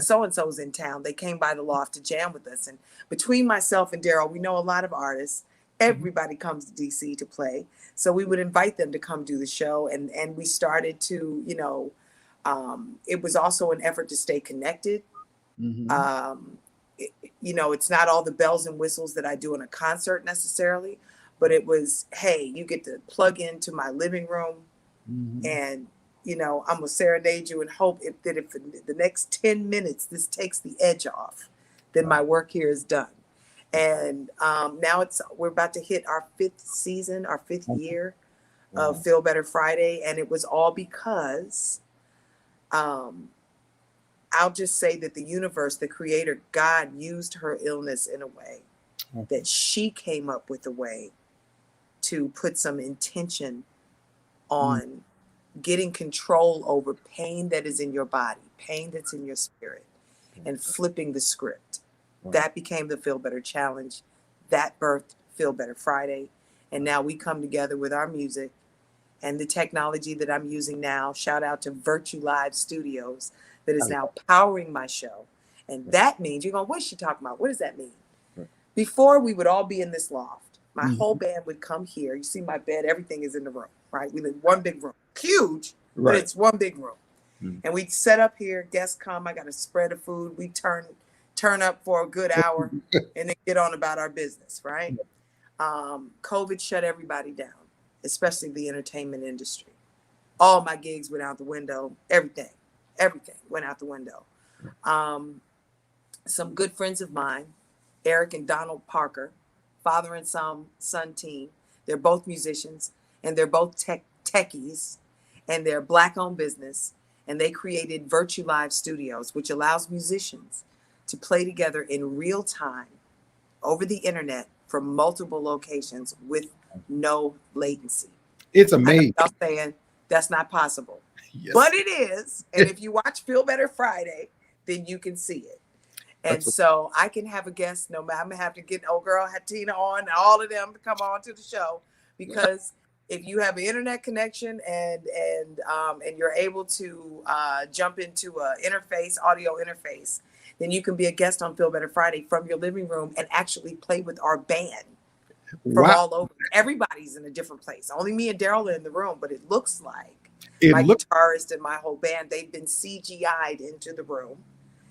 So and so's in town. They came by the loft to jam with us. And between myself and Daryl, we know a lot of artists. Everybody comes to DC to play. So we would invite them to come do the show. And we started to, you know, it was also an effort to stay connected. Mhm. You know, it's not all the bells and whistles that I do in a concert necessarily, but it was, hey, you get to plug into my living room Mhm. and, you know, I'm going to serenade you and hope if the next 10 minutes this takes the edge off, then my work here is done. And now we're about to hit our 5th season, our 5th year of Feel Better Friday. And it was all because I'll just say that the universe, the creator, God used her illness in a way that she came up with a way to put some intention on getting control over pain that is in your body, pain that's in your spirit, and flipping the script. That became the Feel Better Challenge. That birthed Feel Better Friday. And now we come together with our music and the technology that I'm using now. Shout out to Virtue Live Studios that is now powering my show. And that means, you're going, what's she talking about? What does that mean? Before, we would all be in this loft. My whole band would come here. You see my bed, everything is in the room, right? We live in one big room. Huge, but it's one big room. And we'd set up here, guests come, I got a spread of food. We turn up for a good hour and then get on about our business, right? COVID shut everybody down, especially the entertainment industry. All my gigs went out the window. Everything went out the window. Some good friends of mine, Eric and Donald Parker, father and son team. They're both musicians and they're both techies, and they're Black-owned business. And they created Virtue Live Studios, which allows musicians to play together in real time over the internet from multiple locations with no latency. It's amazing. I'm saying that's not possible, but it is. And if you watch Feel Better Friday, then you can see it. And so I can have a guest. No matter, I'm gonna have to get old girl Hatina on, and all of them to come on to the show, because if you have an internet connection and you're able to jump into a audio interface, then you can be a guest on Feel Better Friday from your living room and actually play with our band from all over. Everybody's in a different place. Only me and Daryl are in the room, but it looks like my guitarist and my whole band, they've been CGI'd into the room.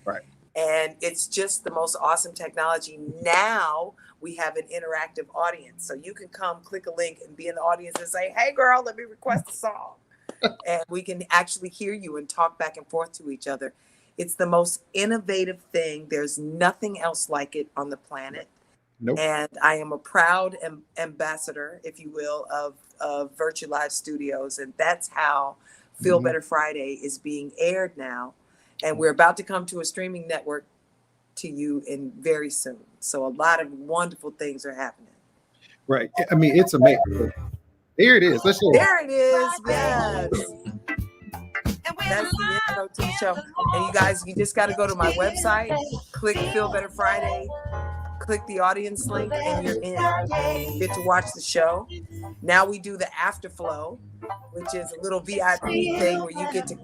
Right. And it's just the most awesome technology. Now we have an interactive audience. So you can come, click a link, and be in the audience and say, hey, girl, let me request a song. And we can actually hear you and talk back and forth to each other. It's the most innovative thing. There's nothing else like it on the planet. Nope. And I am a proud ambassador, if you will, of Virtue Live Studios. And that's how Feel Better Friday is being aired now. And we're about to come to a streaming network to you in very soon. So a lot of wonderful things are happening. Right. I mean, it's amazing. There it is. Let's show There it is. Yes. That's the intro to the show. And you guys, you just got to go to my website, click Feel Better Friday, click the audience link, and you're in. You get to watch the show. Now we do the afterflow, which is a little VIP thing where you get to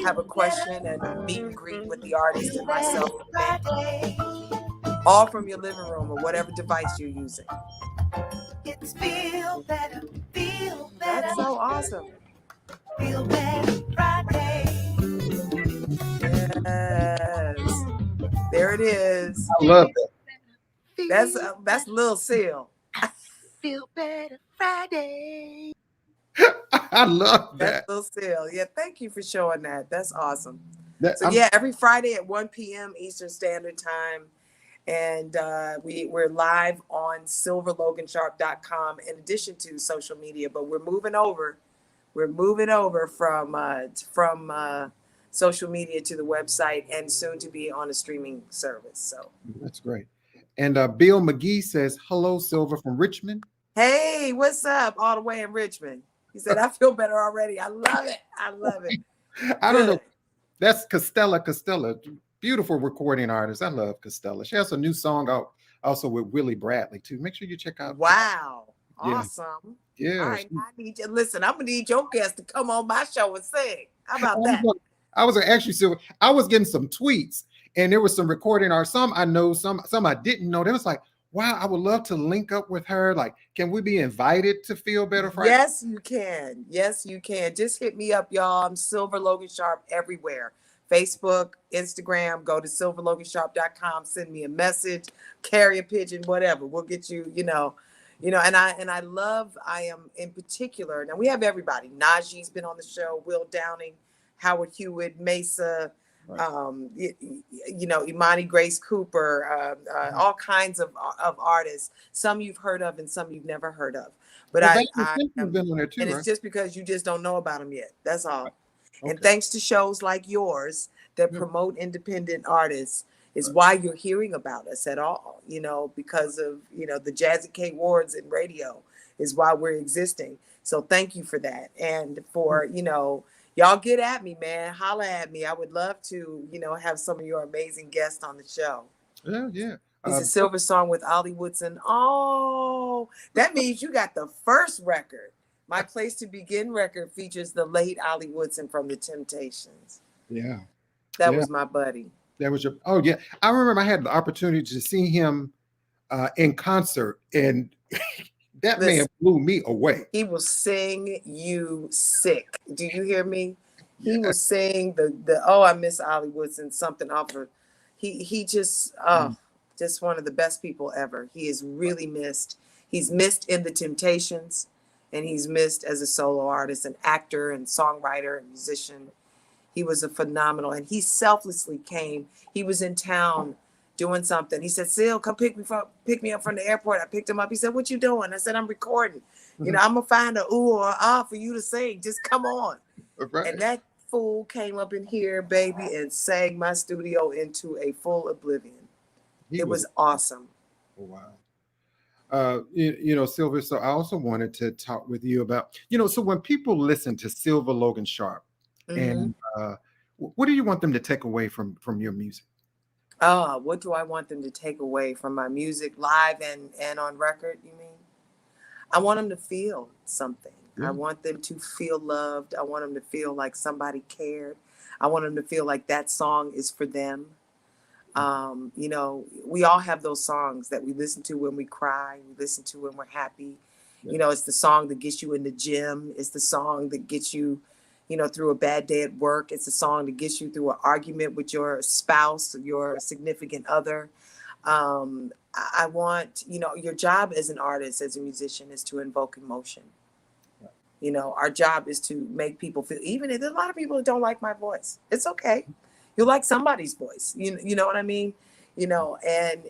have a question and meet and greet with the artist and myself. All from your living room or whatever device you're using. It's Feel Better, Feel Better. That's so awesome. Feel Better Friday. Yes. There it is. I love that. That's Lil Seal. Feel Better Friday. I love that. That's Lil Seal. Yeah, thank you for showing that. That's awesome. So every Friday at 1 p.m. Eastern Standard Time. And we're live on SylverLoganSharp.com in addition to social media, but we're moving over from social media to the website and soon to be on a streaming service. So that's great. And Bill McGee says, hello, Silver from Richmond. Hey, what's up? All the way in Richmond. He said, I feel better already. I love it. I love it. I don't know. That's Costella. Beautiful recording artist. I love Costella. She has a new song out also with Willie Bradley too. Make sure you check out. Wow. Yeah. Awesome. Yeah. All right. I need you. Listen, I'm gonna need your guest to come on my show and sing. How about that? I was actually Silver. I was getting some tweets and there was some recording artists. Some I know, some I didn't know. They was like, wow, I would love to link up with her. Like, can we be invited to Feel Better Friday? Yes, you can. Yes, you can. Just hit me up, y'all. I'm Silver Logan Sharp everywhere. Facebook, Instagram, go to SylverLoganSharp.com, send me a message, carry a pigeon, whatever. We'll get you, and I am in particular, now we have everybody. Najee's been on the show, Will Downing, Howard Hewitt, Mesa, Imani Grace Cooper, all kinds of artists. Some you've heard of and some you've never heard of. But been on there too, and right? It's just because you just don't know about them yet. That's all. Right. Okay. And thanks to shows like yours that promote independent artists is why you're hearing about us at all, because of, the Jazzie KWards in radio is why we're existing. So thank you for that. And for, y'all get at me, man. Holla at me. I would love to, have some of your amazing guests on the show. Yeah. It's a silver song with Ollie Woodson. Oh, that means you got the first record. My Place to Begin record features the late Ollie Woodson from The Temptations. Yeah. That Yeah. was my buddy. That was your, oh yeah. I remember I had the opportunity to see him in concert, and that Listen, man blew me away. he will sing you sick. Do you hear me? He Yeah. will sing the oh, I miss Ollie Woodson, something off of he just just one of the best people ever. He is really missed. He's missed in The Temptations, and he's missed as a solo artist and actor and songwriter and musician. He was a phenomenal, and he selflessly came. He was in town doing something. He said, Sil, come pick me up from the airport. I picked him up. He said, what you doing? I said, I'm recording. You know, I'm going to find a ooh or a ah for you to sing. Just come on. Right. And that fool came up in here, baby, and sang my studio into a full oblivion. It was awesome. Wow. You know, Sylvia, so I also wanted to talk with you about, you know, so when people listen to Sylver Logan Sharp, and what do you want them to take away from your music? What do I want them to take away from my music, live and on record, you mean? I want them to feel something. I want them to feel loved. I want them to feel like somebody cared. I want them to feel like that song is for them. You know, we all have those songs that we listen to when we cry, we listen to when we're happy. You know, it's the song that gets you in the gym. It's the song that gets you, you know, through a bad day at work. It's a song that gets you through an argument with your spouse, your significant other. I want, you know, your job as an artist, as a musician, is to invoke emotion. You know, our job is to make people feel, even if there's a lot of people that don't like my voice, it's okay. You like somebody's voice. You know what I mean? You know, and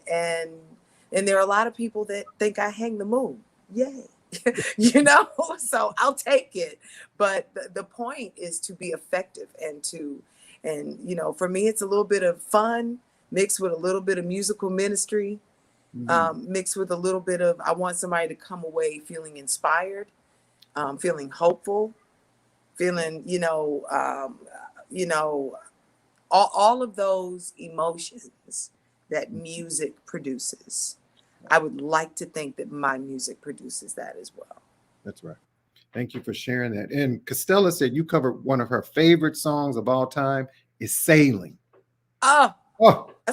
there are a lot of people that think I hang the moon. Yay. You know, so I'll take it. But the point is to be effective and you know, for me, it's a little bit of fun mixed with a little bit of musical ministry, mixed with a little bit of, I want somebody to come away feeling inspired, feeling hopeful, feeling, you know, all of those emotions that music produces. I would like to think that my music produces that as well. That's right. Thank you for sharing that. And Costella said you covered one of her favorite songs of all time is Sailing. That's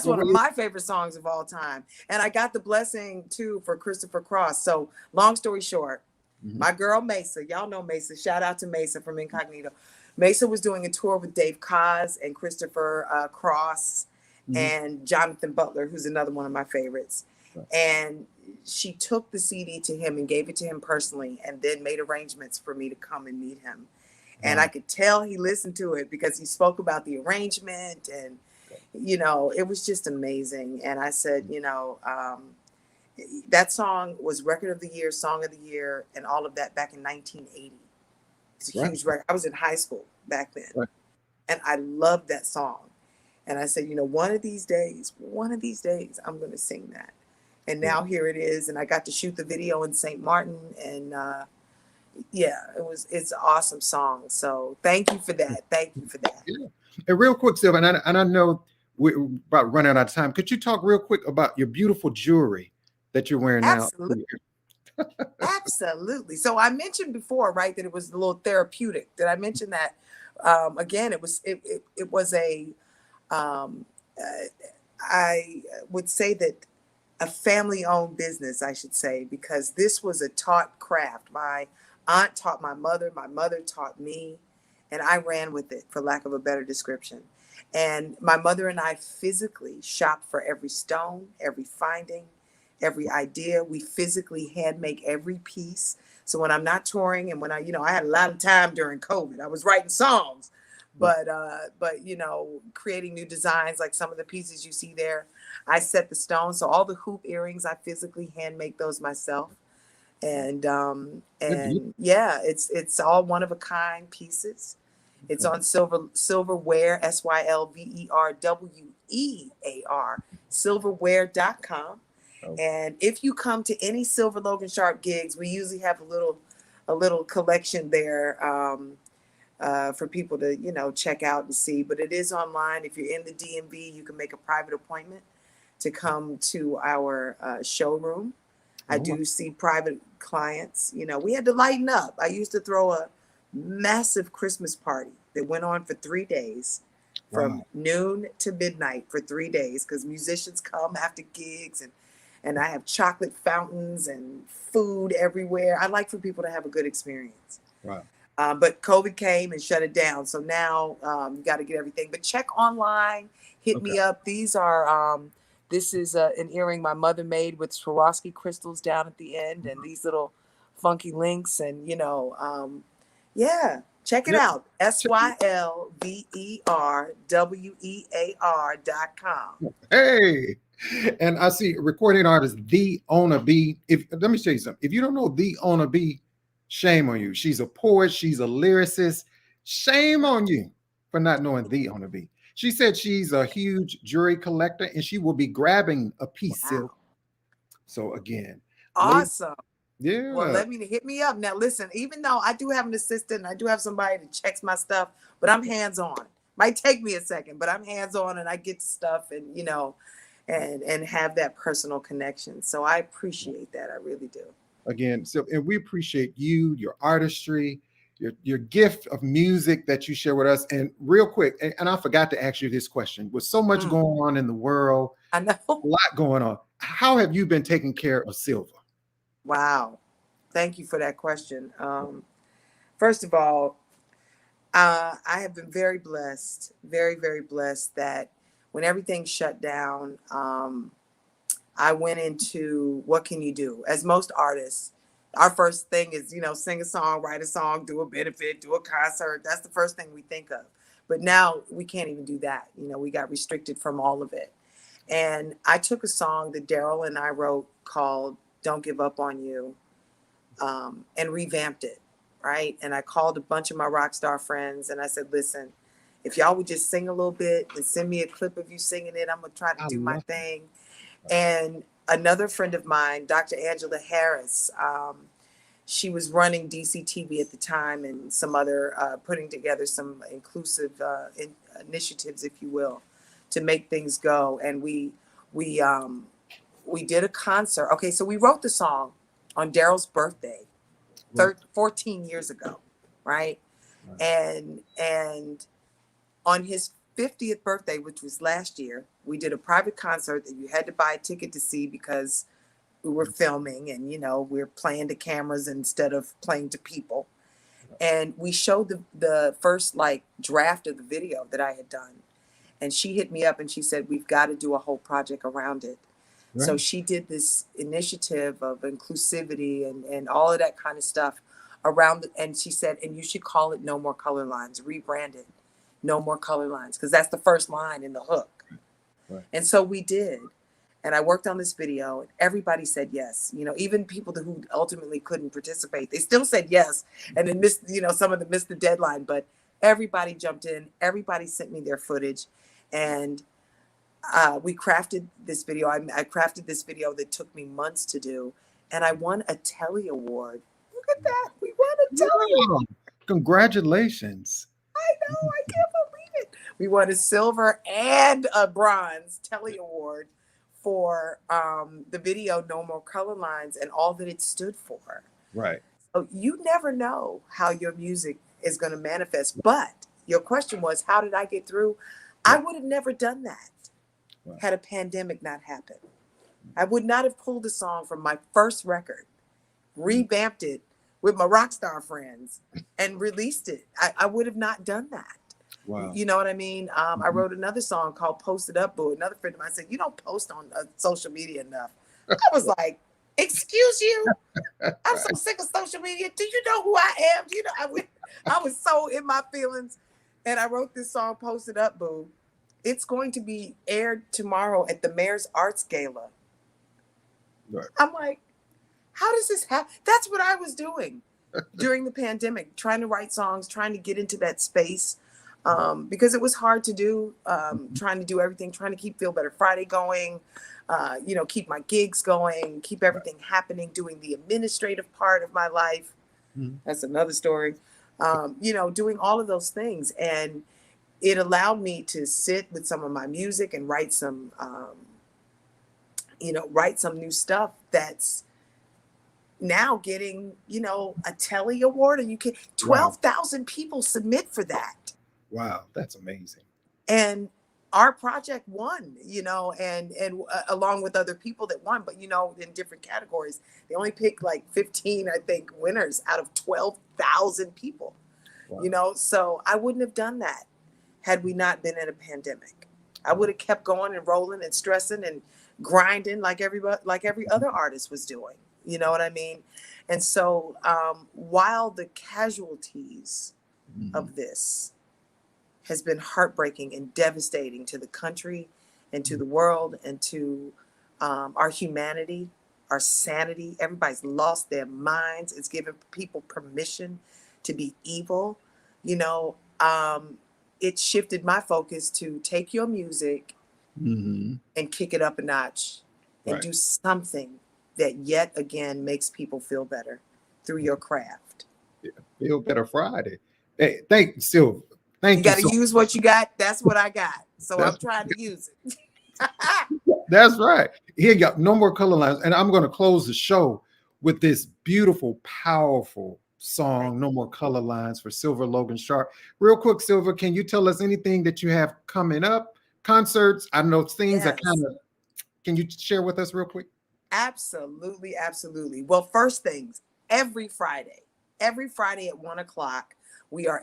one of my favorite songs of all time. And I got the blessing too for Christopher Cross. So long story short, my girl Mesa, y'all know Mesa. Shout out to Mesa from Incognito. Mesa was doing a tour with Dave Koz and Christopher Cross and Jonathan Butler, who's another one of my favorites. And she took the CD to him and gave it to him personally, and then made arrangements for me to come and meet him. And I could tell he listened to it because he spoke about the arrangement, and, you know, it was just amazing. And I said, you know, that song was Record of the Year, Song of the Year, and all of that back in 1980. It's a huge record. I was in high school back then. And I loved that song. And I said, you know, one of these days, I'm going to sing that. And now here it is. And I got to shoot the video in St. Martin. And it's an awesome song. So thank you for that. Thank you for that. Yeah. And real quick, Sylvia, and I know we're about running out of time. Could you talk real quick about your beautiful jewelry that you're wearing now? Absolutely. So I mentioned before, right, that it was a little therapeutic. Did I mention that? Again, it was I would say that a family-owned business, I should say, because this was a taught craft. My aunt taught my mother taught me, and I ran with it, for lack of a better description. And my mother and I physically shopped for every stone, every finding, every idea. We physically hand make every piece. So when I'm not touring, and when I had a lot of time during COVID, I was writing songs, but you know, creating new designs, like some of the pieces you see there, I set the stone. So all the hoop earrings, I physically hand make those myself. And yeah, it's all one of a kind pieces. It's on SylverWear, SYLVERWEAR, SylverWear.com. And if you come to any Sylver Logan Sharp gigs, we usually have a little collection there for people to, you know, check out and see. But it is online. If you're in the DMV, you can make a private appointment to come to our showroom. I do see private clients. You know, we had to lighten up. I used to throw a massive Christmas party that went on for 3 days, from noon to midnight for 3 days, because musicians come after gigs, and I have chocolate fountains and food everywhere. I like for people to have a good experience. Wow. But COVID came and shut it down. So now you got to get everything. But check online, hit me up. These are, this is an earring my mother made with Swarovski crystals down at the end, and these little funky links. And, you know, yeah, check it out. SYLVERWEAR.com. Hey. And I see recording artist The Owner B. Let me tell you something. If you don't know The Owner B, shame on you. She's a poet. She's a lyricist. Shame on you for not knowing The Owner B. She said she's a huge jewelry collector and she will be grabbing a piece. Wow. So again, awesome. Yeah. Well, hit me up. Now, listen, even though I do have an assistant, I do have somebody that checks my stuff, but I'm hands-on. Might take me a second, but I'm hands-on and I get to stuff and, you know, and have that personal connection. So I appreciate that. I really do. Again, so and we appreciate you, your artistry, your gift of music that you share with us. And real quick, and I forgot to ask you this question. With so much going on in the world, I know a lot going on. How have you been taking care of Sylver? Wow. Thank you for that question. First of all, I have been very blessed, very, very blessed that when everything shut down, I went into what can you do? As most artists, our first thing is, you know, sing a song, write a song, do a benefit, do a concert. That's the first thing we think of. But now we can't even do that. You know, we got restricted from all of it. And I took a song that Daryl and I wrote called Don't Give Up on You, and revamped it, right? And I called a bunch of my rock star friends and I said, listen, if y'all would just sing a little bit and send me a clip of you singing it, I'm going to try to do my thing. And another friend of mine, Dr. Angela Harris, she was running DCTV at the time and some other, putting together some inclusive initiatives, if you will, to make things go. And we did a concert. Okay, so we wrote the song on Daryl's birthday, 14 years ago, right? And on his 50th birthday, which was last year, we did a private concert that you had to buy a ticket to see because we were filming and, you know, we're playing to cameras instead of playing to people. And we showed the first like draft of the video that I had done. And she hit me up and she said, we've got to do a whole project around it. Right. So she did this initiative of inclusivity and all of that kind of stuff around it. And she said, and you should call it No More Color Lines, rebrand it. No More Color Lines, because that's the first line in the hook. Right. And so we did. And I worked on this video and everybody said yes. You know, even people who ultimately couldn't participate, they still said yes. And then missed, you know, some of them missed the deadline, but everybody jumped in. Everybody sent me their footage. And we crafted this video. I crafted this video that took me months to do. And I won a Telly Award. Look at that. We won a Telly Award. Congratulations. I know, I can't believe it. We won a silver and a bronze Telly Award for the video No More Color Lines and all that it stood for. Right. So you never know how your music is going to manifest. But your question was, how did I get through? I would have never done that had a pandemic not happened. I would not have pulled a song from my first record, revamped it with my rock star friends and released it. I would have not done that. Wow. You know what I mean? I wrote another song called Post It Up Boo. Another friend of mine said, you don't post on social media enough. I was like, excuse you? I'm so sick of social media. Do you know who I am? You know, I was so in my feelings. And I wrote this song, Post It Up Boo. It's going to be aired tomorrow at the Mayor's Arts Gala. Right. I'm like, how does this happen? That's what I was doing during the pandemic, trying to write songs, trying to get into that space, because it was hard to do, trying to do everything, trying to keep Feel Better Friday going, you know, keep my gigs going, keep everything happening, doing the administrative part of my life. Mm-hmm. That's another story. You know, doing all of those things. And it allowed me to sit with some of my music and write some write some new stuff that's now getting, a Telly Award, and you can 12,000 people submit for that. Wow, that's amazing. And our project won, and along with other people that won, but in different categories. They only picked like 15, I think, winners out of 12,000 people. Wow. So I wouldn't have done that had we not been in a pandemic. I would have kept going and rolling and stressing and grinding like every other artist was doing. You know what I mean? And so while the casualties of this has been heartbreaking and devastating to the country and to the world and to our humanity, our sanity, everybody's lost their minds. It's given people permission to be evil. It shifted my focus to take your music and kick it up a notch and do something that yet again makes people feel better through your craft. Yeah, Feel Better Friday. Hey, thank you, Silver. Thank you. You got to use what you got. That's what I got. So I'm trying to use it. That's right. Here you go. No more color lines. And I'm going to close the show with this beautiful, powerful song, No More Color Lines, for Silver Logan Sharp. Real quick, Silver, can you tell us anything that you have coming up? Concerts? I know things are kind of, can you share with us real quick? Absolutely. Absolutely. Well, first things, every Friday at 1:00, we are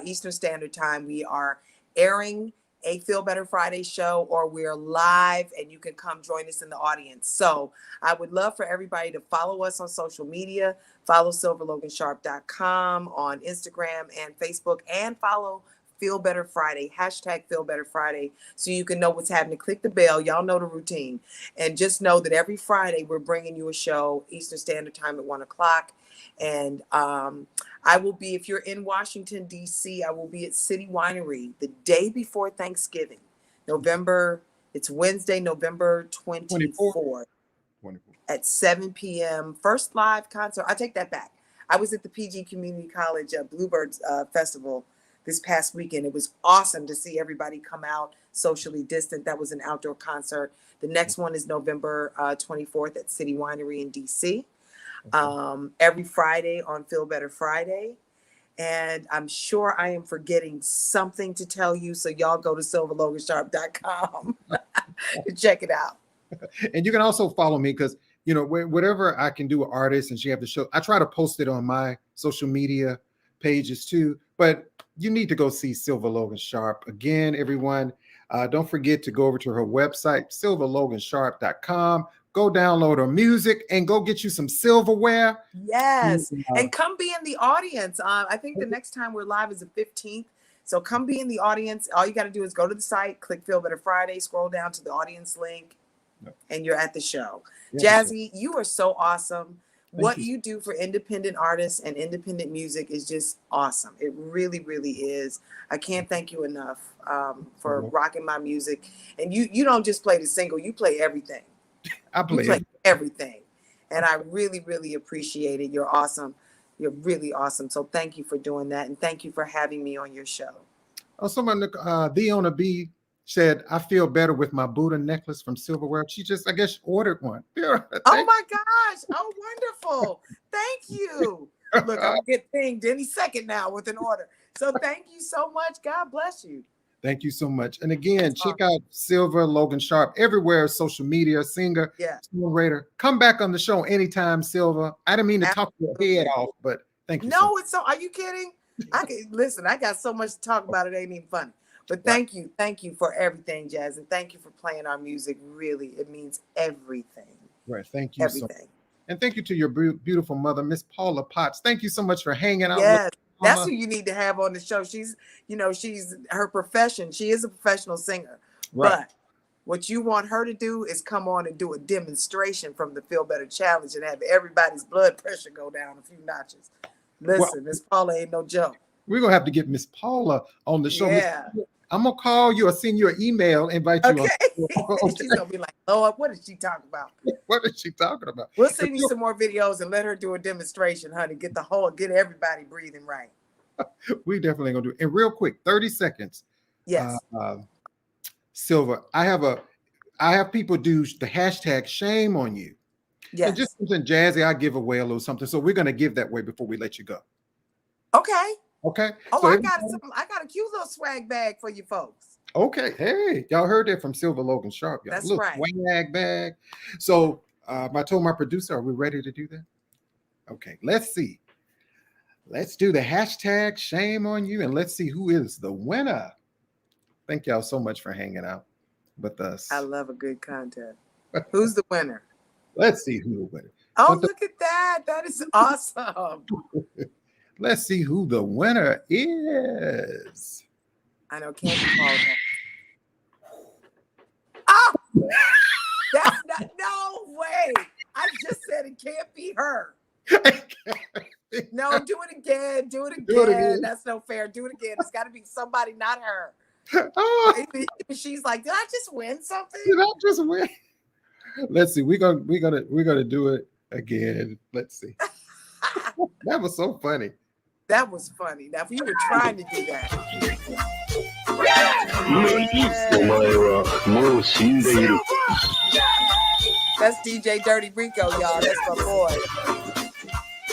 Eastern Standard Time. We are airing a Feel Better Friday show, or we're live and you can come join us in the audience. So I would love for everybody to follow us on social media, follow silverlogansharp.com on Instagram and Facebook, and follow Feel Better Friday, #Feel Better Friday, so you can know what's happening. Click the bell. Y'all know the routine. And just know that every Friday we're bringing you a show, Eastern Standard Time at 1:00. And I will be, if you're in Washington, D.C., I will be at City Winery the day before Thanksgiving. It's Wednesday, November 24th at 7 p.m. First live concert. I take that back. I was at the PG Community College Bluebirds Festival this past weekend. It was awesome to see everybody come out socially distant. That was an outdoor concert. The next one is November 24th at City Winery in D.C. Every Friday on Feel Better Friday. And I'm sure I am forgetting something to tell you. So y'all go to silverlogansharp.com to check it out. And you can also follow me because, whatever I can do with artists and she have the show, I try to post it on my social media pages too. But you need to go see Silver Logan Sharp. Again, everyone, don't forget to go over to her website, silverlogansharp.com. Go download her music and go get you some silverware. Yes. And come be in the audience. I think the next time we're live is the 15th. So come be in the audience. All you got to do is go to the site, click Feel Better Friday, scroll down to the audience link, and you're at the show. Jazzie, you are so awesome. What you do for independent artists and independent music is just awesome. It really, really is. I can't thank you enough for rocking my music. And you don't just play the single, you play everything. I play everything. And I really, really appreciate it. You're awesome. You're really awesome. So thank you for doing that. And thank you for having me on your show. Oh, someone, the on a B said, I feel better with my Buddha necklace from Silverware. She just, I guess, ordered one. Oh my gosh. Oh, wonderful. Thank you. Look, I'm going to get pinged any second now with an order. So thank you so much. God bless you. Thank you so much. And again, check out Silver Logan Sharp everywhere, social media, singer, songwriter. Come back on the show anytime, Silver. I didn't mean to talk your head off, but thank you. No, it's so, are you kidding? Listen, I got so much to talk about, it ain't even funny. But thank you for everything, Jazz, and thank you for playing our music. Really, it means everything. Right, thank you. Everything. So much. And thank you to your beautiful mother, Miss Paula Potts. Thank you so much for hanging out. Yes. That's who you need to have on the show. She's her profession. She is a professional singer. Right. But what you want her to do is come on and do a demonstration from the Feel Better Challenge and have everybody's blood pressure go down a few notches. Listen, Miss Paula ain't no joke. We're going to have to get Miss Paula on the show. Yeah. I'm going to call you or send you an email, invite you. Okay. She's going to be like, Lord, what is she talking about? What is she talking about? We'll send you some more videos and let her do a demonstration, honey. Get everybody breathing right. We definitely going to do it. And real quick, 30 seconds. Yes. Silver, I have I have people do the hashtag shame on you. Yes. And just something Jazzy, I give away a little something. So we're going to give that way before we let you go. Okay. Okay. Oh, so I got a cute little swag bag for you folks. Okay. Hey, y'all heard that from Silver Logan Sharp. Y'all. That's Look, right. swag bag. So I told my producer, are we ready to do that? Okay. Let's see. Let's do the hashtag shame on you and let's see who is the winner. Thank y'all so much for hanging out with us. I love a good contest. Who's the winner? Let's see who the winner. Oh, look at that. That is awesome. Let's see who the winner is. I know Candy called her. Oh, that's not, no way. I just said it can't be her. No, do it again. Do it again. That's no fair. Do it again. It's got to be somebody, not her. Oh. She's like, did I just win something? Did I just win? Let's see. We're gonna do it again. Let's see. That was so funny. That was funny. Now, if you were trying to do that. That's DJ Dirty Rico, y'all. That's my boy.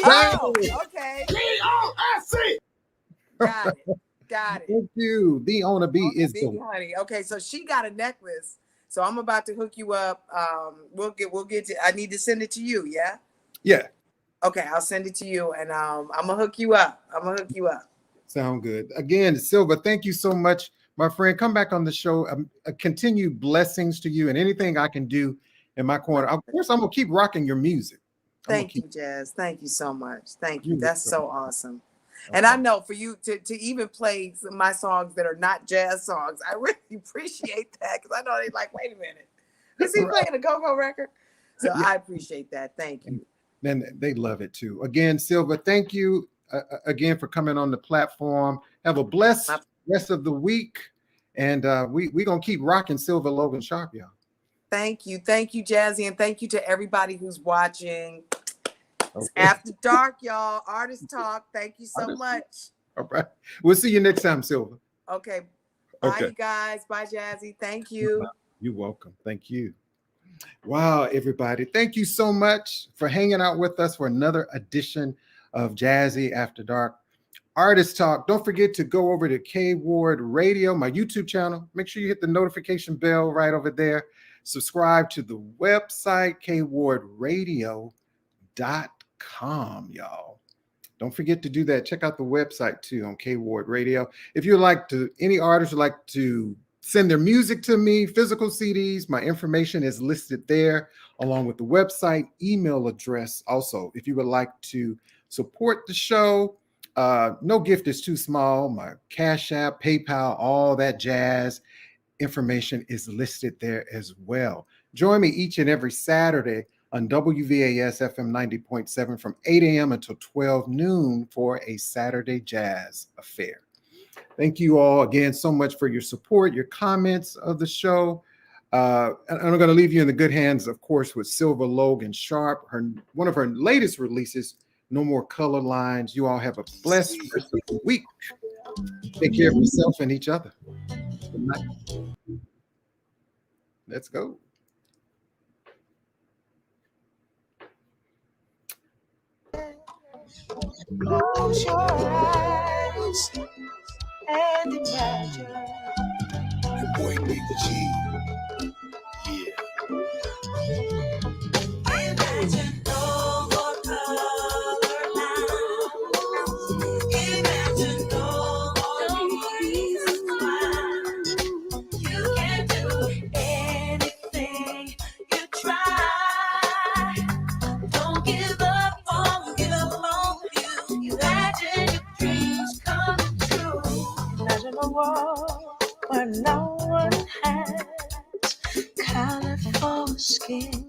Oh, okay. D-O-S-C. Got it. Got it. Thank you. The on a beat is the honey. Okay, so she got a necklace. So I'm about to hook you up. We'll get to. I need to send it to you. Yeah. Yeah. Okay, I'll send it to you, and I'm gonna hook you up. Sound good. Again, Silver, thank you so much, my friend. Come back on the show. Continued blessings to you, and anything I can do in my corner. Of course, I'm gonna keep rocking your music. Thank you, Jazz. Thank you so much. Thank you. That's so awesome. Okay. And I know for you to even play my songs that are not jazz songs, I really appreciate that because I know they're like, wait a minute, is he playing a go-go record? So yeah. I appreciate that. Thank you. And they love it too. Again, Silver, thank you again for coming on the platform. Have a blessed rest of the week. And we're going to keep rocking Silver Logan Sharp, y'all. Thank you. Thank you, Jazzy. And thank you to everybody who's watching. Okay. After dark, y'all. Artist Talk. Thank you so much. All right. We'll see you next time, Silver. Okay. Bye, you guys. Bye, Jazzy. Thank you. You're welcome. Thank you. Wow, everybody. Thank you so much for hanging out with us for another edition of Jazzy After Dark Artist Talk. Don't forget to go over to KWard Radio, my YouTube channel. Make sure you hit the notification bell right over there. Subscribe to the website, KWardRadio.com, y'all. Don't forget to do that. Check out the website too on KWard Radio. If you'd like to, any artists would like to send their music to me, physical CDs, my information is listed there, along with the website, email address. Also, if you would like to support the show, no gift is too small. My Cash App, PayPal, all that jazz information is listed there as well. Join me each and every Saturday on WVAS FM 90.7 from 8 a.m. until 12 noon for a Saturday Jazz Affair. Thank you all again so much for your support, your comments of the show. And I'm going to leave you in the good hands, of course, with Silver Logan Sharp, one of her latest releases, No More Color Lines. You all have a blessed rest of the week. Take care of yourself and each other. Good night. Let's go. Close your eyes and imagine your boy Big G. Yeah. Imagine no more color lines. Imagine no more reasons why. You can do anything you try. Don't give up on you. Imagine your dreams come true. Imagine a world where no one has colorful skin.